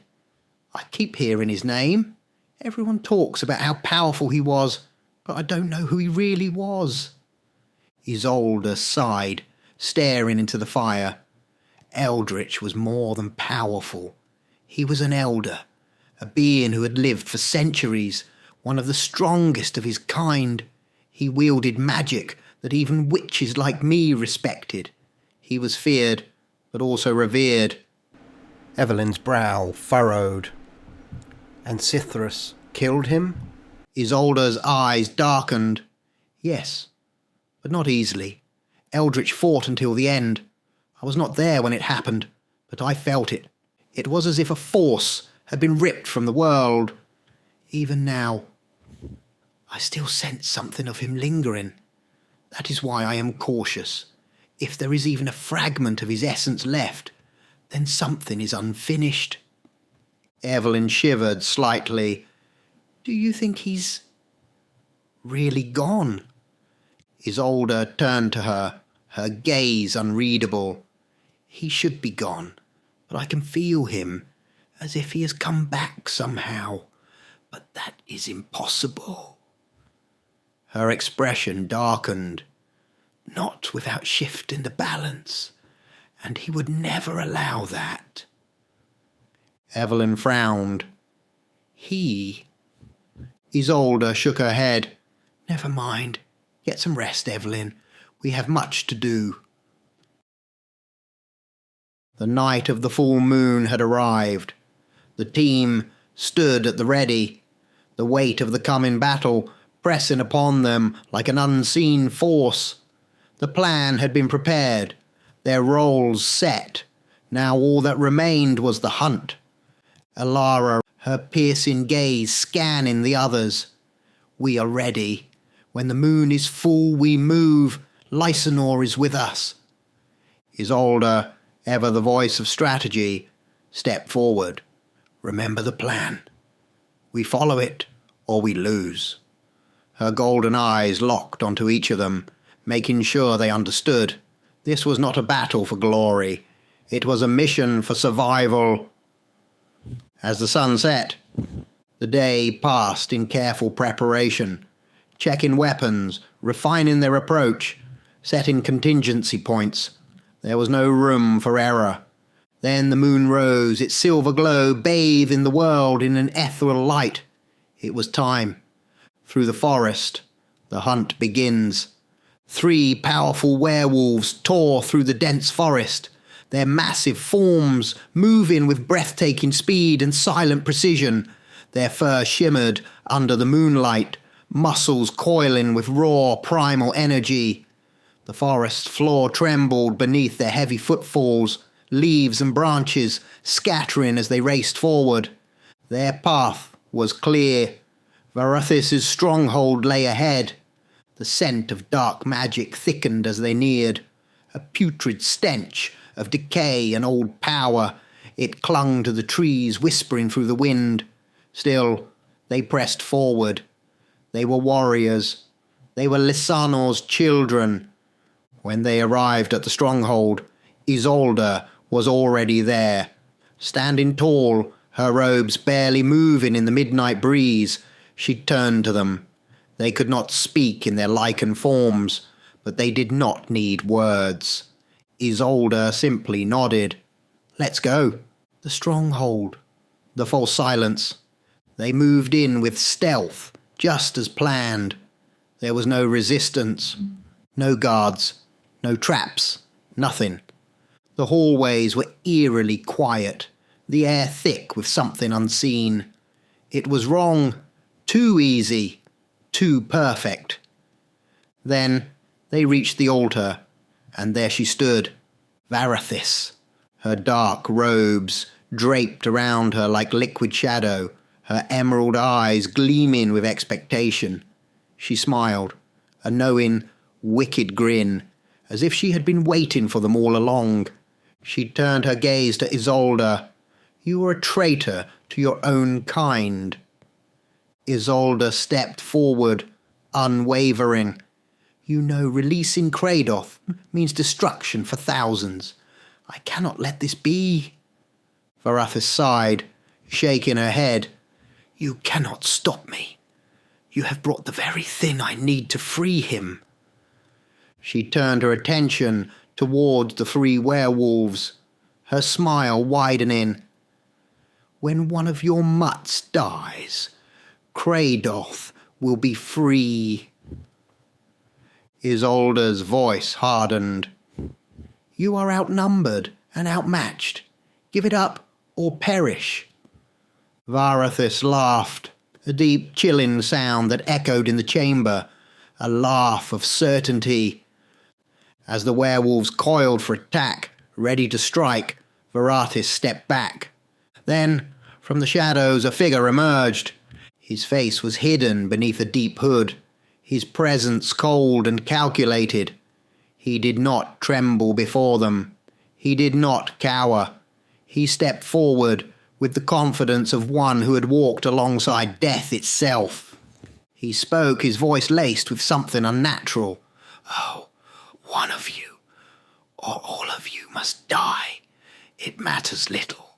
I keep hearing his name. Everyone talks about how powerful he was, but I don't know who he really was. Isolde sighed, staring into the fire. Eldritch was more than powerful. He was an elder, a being who had lived for centuries, one of the strongest of his kind. He wielded magic that even witches like me respected. He was feared, but also revered. Evelyn's brow furrowed. And Cithrus killed him? Isolde's eyes darkened. Yes, but not easily. Eldritch fought until the end. I was not there when it happened, but I felt it. It was as if a force had been ripped from the world. Even now, I still sense something of him lingering. That is why I am cautious. If there is even a fragment of his essence left, then something is unfinished. Evelyn shivered slightly. Do you think he's really gone? Isolde turned to her, her gaze unreadable. He should be gone, but I can feel him, as if he has come back somehow. But that is impossible. Her expression darkened. Not without shifting the balance, and he would never allow that. Evelyn frowned. He? Isolde shook her head. Never mind. Get some rest, Evelyn. We have much to do. The night of the full moon had arrived. The team stood at the ready, the weight of the coming battle pressing upon them like an unseen force. The plan had been prepared, their roles set. Now all that remained was the hunt. Alara, her piercing gaze scanning the others. We are ready. When the moon is full, we move. Lysanor is with us. Isolde, ever the voice of strategy, stepped forward. Remember the plan. We follow it, or we lose. Her golden eyes locked onto each of them, making sure they understood. This was not a battle for glory. It was a mission for survival. As the sun set, the day passed in careful preparation, checking weapons, refining their approach, setting contingency points. There was no room for error. Then the moon rose, its silver glow bathing the world in an ethereal light. It was time. Through the forest, the hunt begins. 3 powerful werewolves tore through the dense forest, their massive forms moving with breathtaking speed and silent precision. Their fur shimmered under the moonlight, muscles coiling with raw primal energy. The forest floor trembled beneath their heavy footfalls, leaves and branches scattering as they raced forward. Their path was clear. Varathis' stronghold lay ahead. The scent of dark magic thickened as they neared, a putrid stench of decay and old power. It clung to the trees, whispering through the wind. Still, they pressed forward. They were warriors. They were Lysanor's children. When they arrived at the stronghold, Isolde was already there. Standing tall, her robes barely moving in the midnight breeze, she turned to them. They could not speak in their lycan forms, but they did not need words. Isolde simply nodded. Let's go. The stronghold. The false silence. They moved in with stealth, just as planned. There was no resistance, no guards, no traps, nothing. The hallways were eerily quiet, the air thick with something unseen. It was wrong, too easy, too perfect. Then they reached the altar, and there she stood, Varathis, her dark robes draped around her like liquid shadow, her emerald eyes gleaming with expectation. She smiled, a knowing, wicked grin, as if she had been waiting for them all along. She turned her gaze to Isolde. You are a traitor to your own kind. Isolde stepped forward, unwavering. You know releasing Kraedoth means destruction for thousands. I cannot let this be. Varathis sighed, shaking her head. You cannot stop me. You have brought the very thing I need to free him. She turned her attention towards the 3 werewolves, her smile widening. When one of your mutts dies, Kraedoth will be free. Isolde's voice hardened. You are outnumbered and outmatched. Give it up or perish. Varathis laughed, a deep chilling sound that echoed in the chamber, a laugh of certainty. As the werewolves coiled for attack, ready to strike, Varathis stepped back. Then, from the shadows, a figure emerged. His face was hidden beneath a deep hood, his presence cold and calculated. He did not tremble before them. He did not cower. He stepped forward with the confidence of one who had walked alongside death itself. He spoke, his voice laced with something unnatural. Oh, one of you, or all of you must die. It matters little.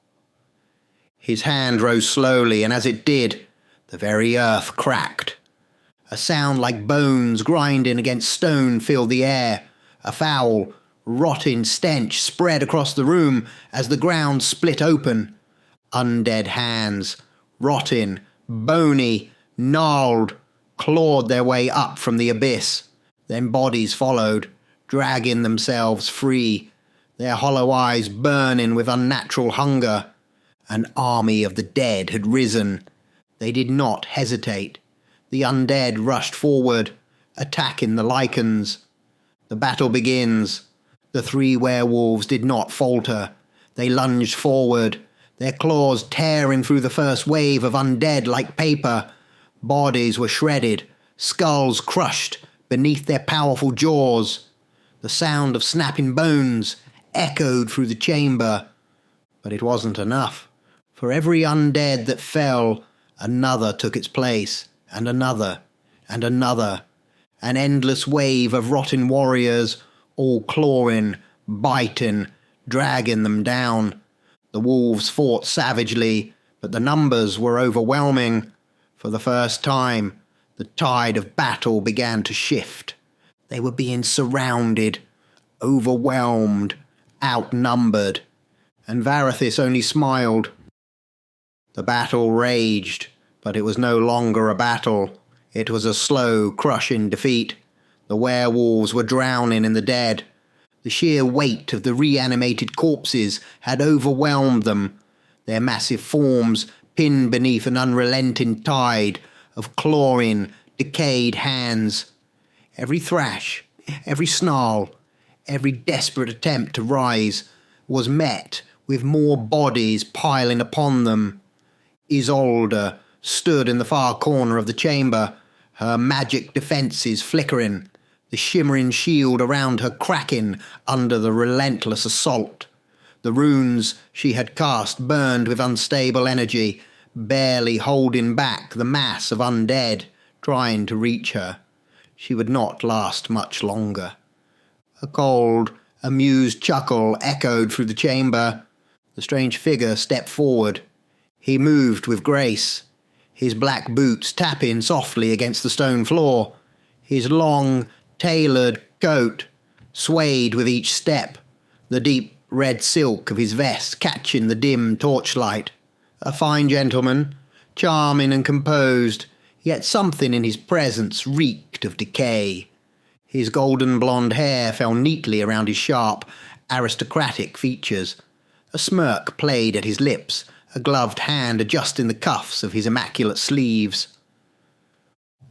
His hand rose slowly, and as it did, the very earth cracked. A sound like bones grinding against stone filled the air. A foul, rotting stench spread across the room as the ground split open. Undead hands, rotting, bony, gnarled, clawed their way up from the abyss. Then bodies followed, dragging themselves free, their hollow eyes burning with unnatural hunger. An army of the dead had risen. They did not hesitate. The undead rushed forward, attacking the lycans. The battle begins. The 3 werewolves did not falter. They lunged forward, their claws tearing through the first wave of undead like paper. Bodies were shredded, skulls crushed beneath their powerful jaws. The sound of snapping bones echoed through the chamber. But it wasn't enough. For every undead that fell, another took its place, and another, and another. An endless wave of rotting warriors, all clawing, biting, dragging them down. The wolves fought savagely, but the numbers were overwhelming. For the first time, the tide of battle began to shift. They were being surrounded, overwhelmed, outnumbered, and Varathis only smiled. The battle raged, but it was no longer a battle. It was a slow, crushing defeat. The werewolves were drowning in the dead. The sheer weight of the reanimated corpses had overwhelmed them, their massive forms pinned beneath an unrelenting tide of clawing, decayed hands. Every thrash, every snarl, every desperate attempt to rise was met with more bodies piling upon them. Isolde stood in the far corner of the chamber, her magic defences flickering, the shimmering shield around her cracking under the relentless assault. The runes she had cast burned with unstable energy, barely holding back the mass of undead trying to reach her. She would not last much longer. A cold, amused chuckle echoed through the chamber. The strange figure stepped forward. He moved with grace, his black boots tapping softly against the stone floor. His long, tailored coat swayed with each step, the deep red silk of his vest catching the dim torchlight. A fine gentleman, charming and composed, yet something in his presence reeked of decay. His golden blonde hair fell neatly around his sharp, aristocratic features. A smirk played at his lips, a gloved hand adjusting the cuffs of his immaculate sleeves.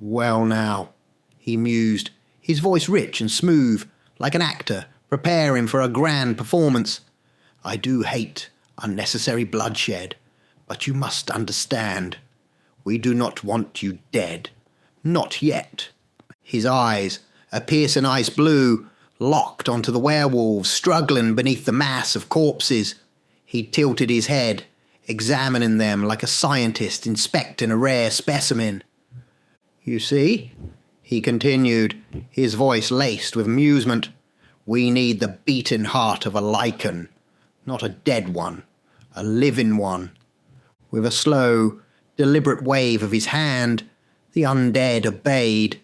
"Well now," he mused, his voice rich and smooth, like an actor preparing for a grand performance. "I do hate unnecessary bloodshed, but you must understand, we do not want you dead. Not yet." His eyes, a piercing ice blue, locked onto the werewolves struggling beneath the mass of corpses. He tilted his head, examining them like a scientist inspecting a rare specimen. "You see," he continued, his voice laced with amusement, "we need the beating heart of a lycan, Not a dead one, a living one. With a slow, deliberate wave of his hand, the undead obeyed.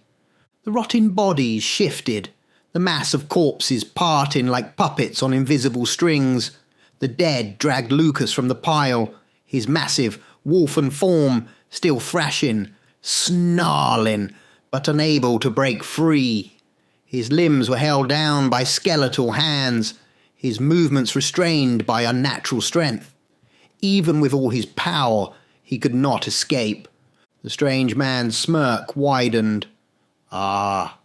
The rotting bodies shifted, the mass of corpses parting like puppets on invisible strings. The dead dragged Lucas from the pile, his massive, wolfen form still thrashing, snarling, but unable to break free. His limbs were held down by skeletal hands, his movements restrained by unnatural strength. Even with all his power, he could not escape. The strange man's smirk widened. Ah,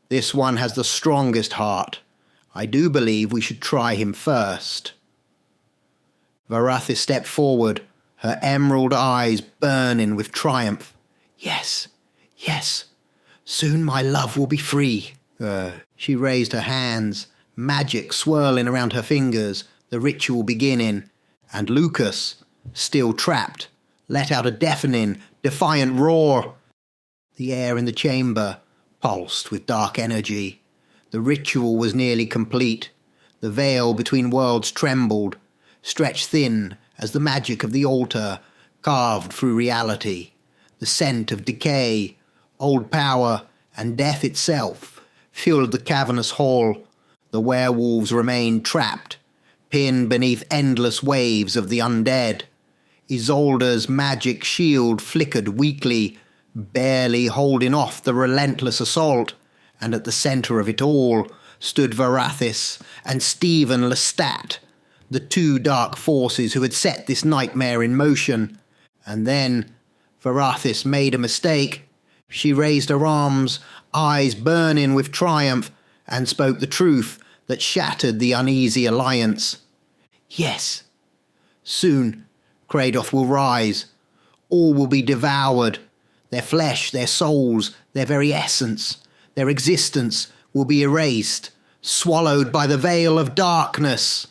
this one has the strongest heart. I do believe we should try him first. Varathis stepped forward, her emerald eyes burning with triumph. Yes, yes, soon my love will be free. She raised her hands, magic swirling around her fingers, the ritual beginning, and Lucas, still trapped, let out a deafening, defiant roar. The air in the chamber pulsed with dark energy. The ritual was nearly complete. The veil between worlds trembled, stretched thin as the magic of the altar carved through reality. The scent of decay, old power, and death itself filled the cavernous hall. The werewolves remained trapped, pinned beneath endless waves of the undead. Isolde's magic shield flickered weakly, barely holding off the relentless assault, and at the centre of it all stood Varathis and Stephen Lestat, the two dark forces who had set this nightmare in motion. And then Varathis made a mistake. She raised her arms, eyes burning with triumph, and spoke the truth that shattered the uneasy alliance. Yes, soon Kraedoth will rise. All will be devoured. Their flesh, their souls, their very essence, their existence will be erased, swallowed by the veil of darkness.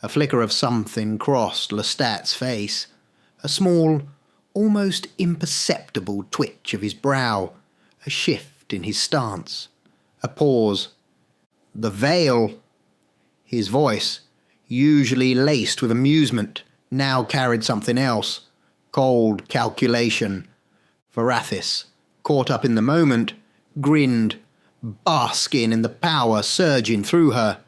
A flicker of something crossed Lestat's face, a small, almost imperceptible twitch of his brow, a shift in his stance, a pause. The veil! His voice, usually laced with amusement, now carried something else, cold calculation. Varathis, caught up in the moment, grinned, basking in the power surging through her.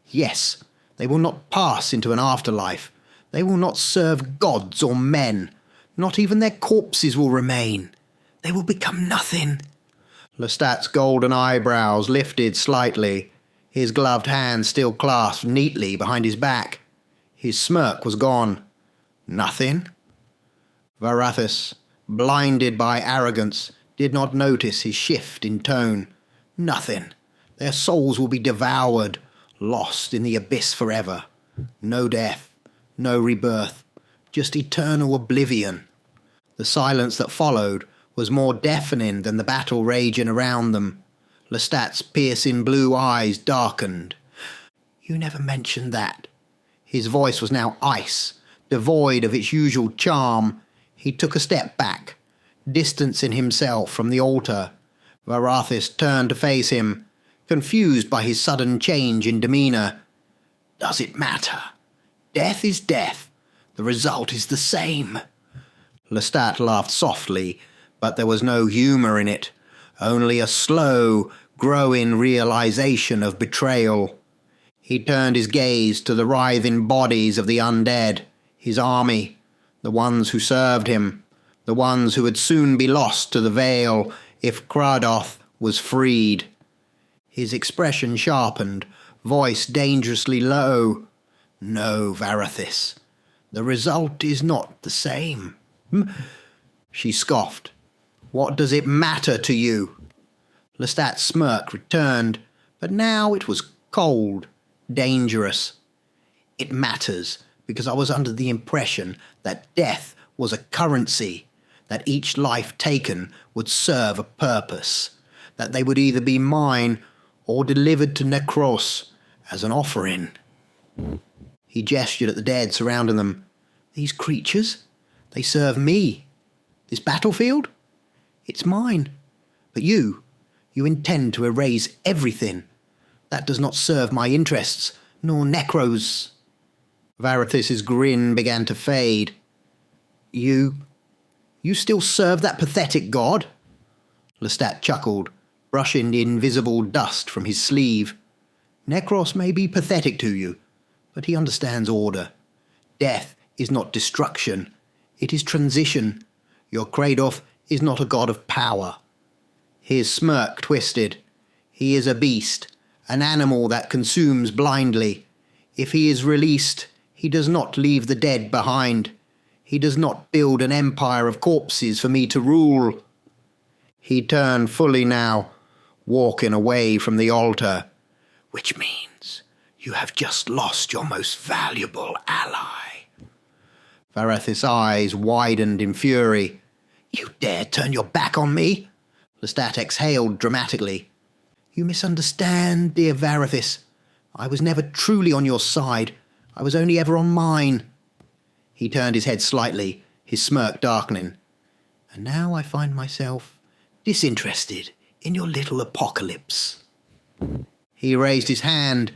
Yes, they will not pass into an afterlife. They will not serve gods or men. Not even their corpses will remain. They will become nothing. Lestat's golden eyebrows lifted slightly, his gloved hand still clasped neatly behind his back. His smirk was gone. Nothing? Varathis, blinded by arrogance, did not notice his shift in tone. Nothing. Their souls will be devoured, lost in the abyss forever. No death, no rebirth, just eternal oblivion. The silence that followed was more deafening than the battle raging around them. Lestat's piercing blue eyes darkened. You never mentioned that. His voice was now ice, devoid of its usual charm. He took a step back, distancing himself from the altar. Varathis turned to face him, confused by his sudden change in demeanour. Does it matter? Death is death. The result is the same. Lestat laughed softly, but there was no humour in it, only a slow, growing realization of betrayal. He turned his gaze to the writhing bodies of the undead, his army, the ones who served him, the ones who would soon be lost to the veil if Kraedoth was freed. His expression sharpened, voice dangerously low. No, Varathis, the result is not the same. She scoffed. What does it matter to you? Lestat's smirk returned, but now it was cold, dangerous. It matters because I was under the impression that death was a currency, that each life taken would serve a purpose, that they would either be mine or delivered to Necros as an offering. He gestured at the dead surrounding them. These creatures, they serve me. This battlefield, it's mine. But you intend to erase everything. That does not serve my interests, nor Necros. Varathis' grin began to fade. You still serve that pathetic god? Lestat chuckled, brushing the invisible dust from his sleeve. Necros may be pathetic to you, but he understands order. Death is not destruction, it is transition. Your Kraedoth is not a god of power. His smirk twisted. He is a beast, an animal that consumes blindly. If he is released, he does not leave the dead behind. He does not build an empire of corpses for me to rule. He turned fully now, walking away from the altar. Which means you have just lost your most valuable ally. Varathis' eyes widened in fury. You dare turn your back on me? Lestat exhaled dramatically. You misunderstand, dear Varathis. I was never truly on your side. I was only ever on mine. He turned his head slightly, his smirk darkening. And now I find myself disinterested in your little apocalypse. He raised his hand,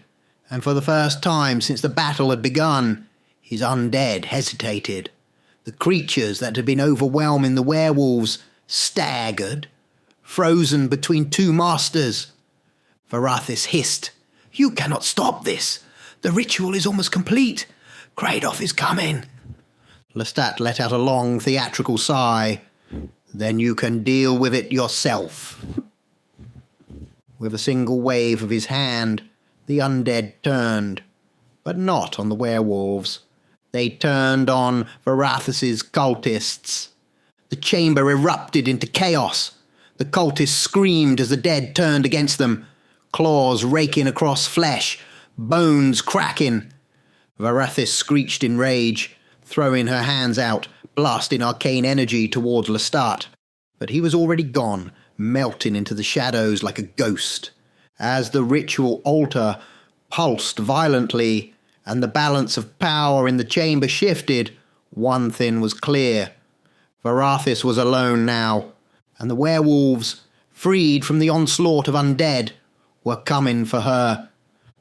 and for the first time since the battle had begun, his undead hesitated. The creatures that had been overwhelming the werewolves staggered, frozen between two masters. Varathis hissed, You cannot stop this. The ritual is almost complete. Kraedoth is coming. Lestat let out a long theatrical sigh. Then you can deal with it yourself. With a single wave of his hand, the undead turned, but not on the werewolves. They turned on Varathis' cultists. The chamber erupted into chaos. The cultists screamed as the dead turned against them, claws raking across flesh, bones cracking. Varathis screeched in rage, throwing her hands out, blasting arcane energy towards Lestat. But he was already gone, melting into the shadows like a ghost. As the ritual altar pulsed violently and the balance of power in the chamber shifted, one thing was clear. Varathis was alone now, and the werewolves, freed from the onslaught of undead, were coming for her.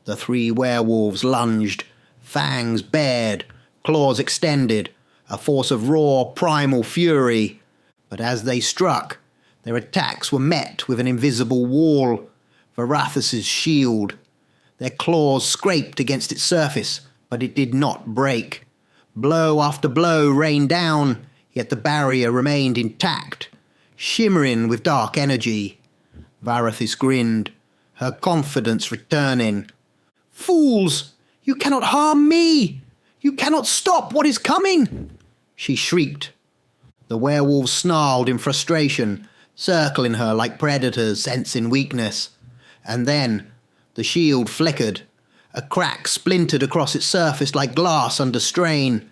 The three werewolves lunged, fangs bared, claws extended, a force of raw primal fury. But as they struck, their attacks were met with an invisible wall, Varathis' shield. Their claws scraped against its surface, but it did not break. Blow after blow rained down, yet the barrier remained intact, shimmering with dark energy. Varathis grinned, her confidence returning. Fools! You cannot harm me! You cannot stop what is coming! She shrieked. The werewolves snarled in frustration, circling her like predators sensing weakness. And then the shield flickered. A crack splintered across its surface like glass under strain.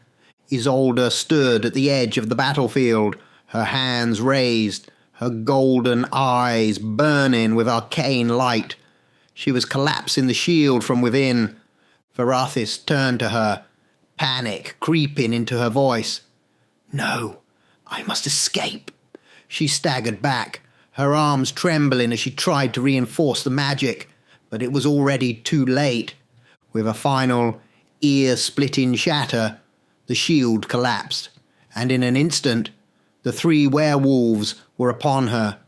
Isolde stood at the edge of the battlefield, her hands raised, her golden eyes burning with arcane light. She was collapsing the shield from within. Varathis turned to her, panic creeping into her voice. No, I must escape. She staggered back, her arms trembling as she tried to reinforce the magic, but it was already too late. With a final, ear-splitting shatter, the shield collapsed, and in an instant, the three werewolves were upon her.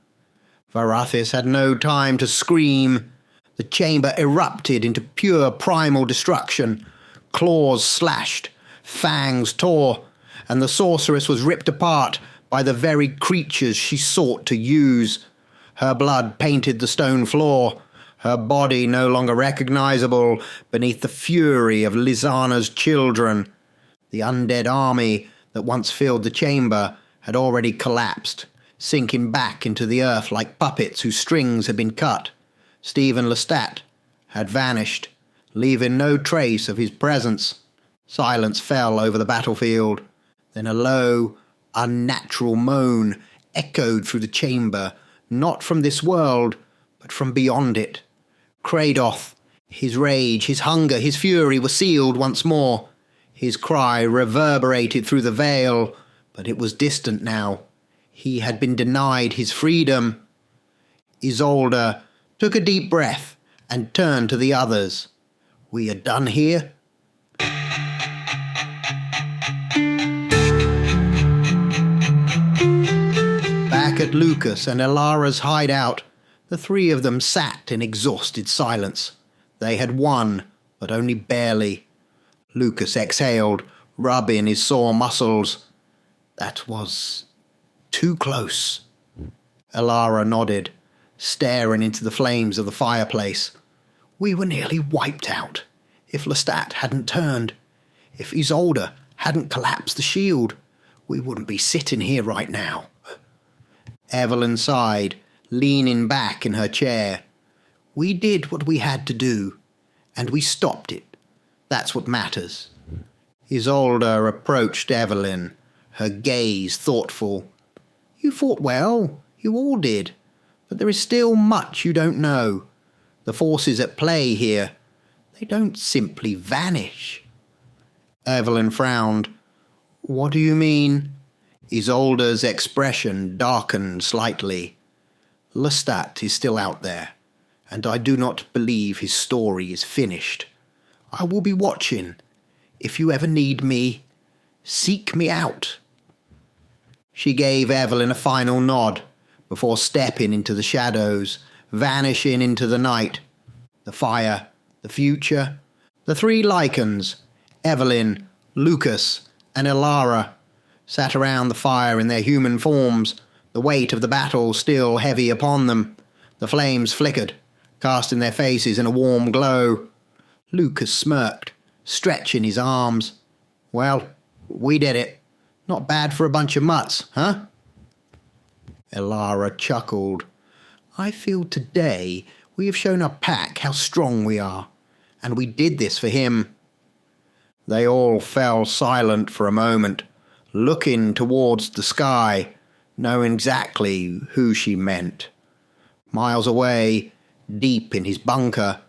Varathis had no time to scream. The chamber erupted into pure primal destruction. Claws slashed, fangs tore, and the sorceress was ripped apart by the very creatures she sought to use. Her blood painted the stone floor, her body no longer recognizable beneath the fury of Lysanor's children. The undead army that once filled the chamber had already collapsed, sinking back into the earth like puppets whose strings had been cut. Stephen Lestat had vanished, leaving no trace of his presence. Silence fell over the battlefield. Then a low, unnatural moan echoed through the chamber, not from this world, but from beyond it. Kraedoth, his rage, his hunger, his fury were sealed once more. His cry reverberated through the veil, but it was distant now. He had been denied his freedom. Isolde took a deep breath and turned to the others. We are done here? back at Lucas and Elara's hideout, the three of them sat in exhausted silence. They had won, but only barely. Lucas exhaled, rubbing his sore muscles. That was too close. Elara nodded, staring into the flames of the fireplace. We were nearly wiped out. If Lestat hadn't turned, if Isolde hadn't collapsed the shield, we wouldn't be sitting here right now. Evelyn sighed, leaning back in her chair. We did what we had to do, and we stopped it. That's what matters. Isolde approached Evelyn, her gaze thoughtful. You fought well, you all did, but there is still much you don't know. The forces at play here, they don't simply vanish. Evelyn frowned. What do you mean? Isolde's expression darkened slightly. Lestat is still out there, and I do not believe his story is finished. I will be watching. If you ever need me, seek me out. She gave Evelyn a final nod before stepping into the shadows, vanishing into the night. The fire, the future, the three lycans, Evelyn, Lucas, and Elara, sat around the fire in their human forms, the weight of the battle still heavy upon them. The flames flickered, casting their faces in a warm glow. Lucas smirked, stretching his arms. Well, we did it. Not bad for a bunch of mutts, huh? Elara chuckled. I feel today we have shown our pack how strong we are, and we did this for him. They all fell silent for a moment, looking towards the sky, knowing exactly who she meant. Miles away, deep in his bunker,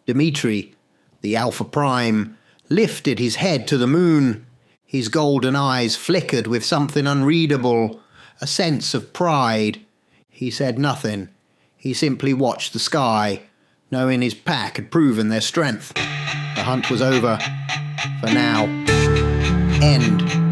Dimitri, the Alpha Prime, lifted his head to the moon. His golden eyes flickered with something unreadable, a sense of pride. He said nothing. He simply watched the sky, knowing his pack had proven their strength. The hunt was over. For now. End.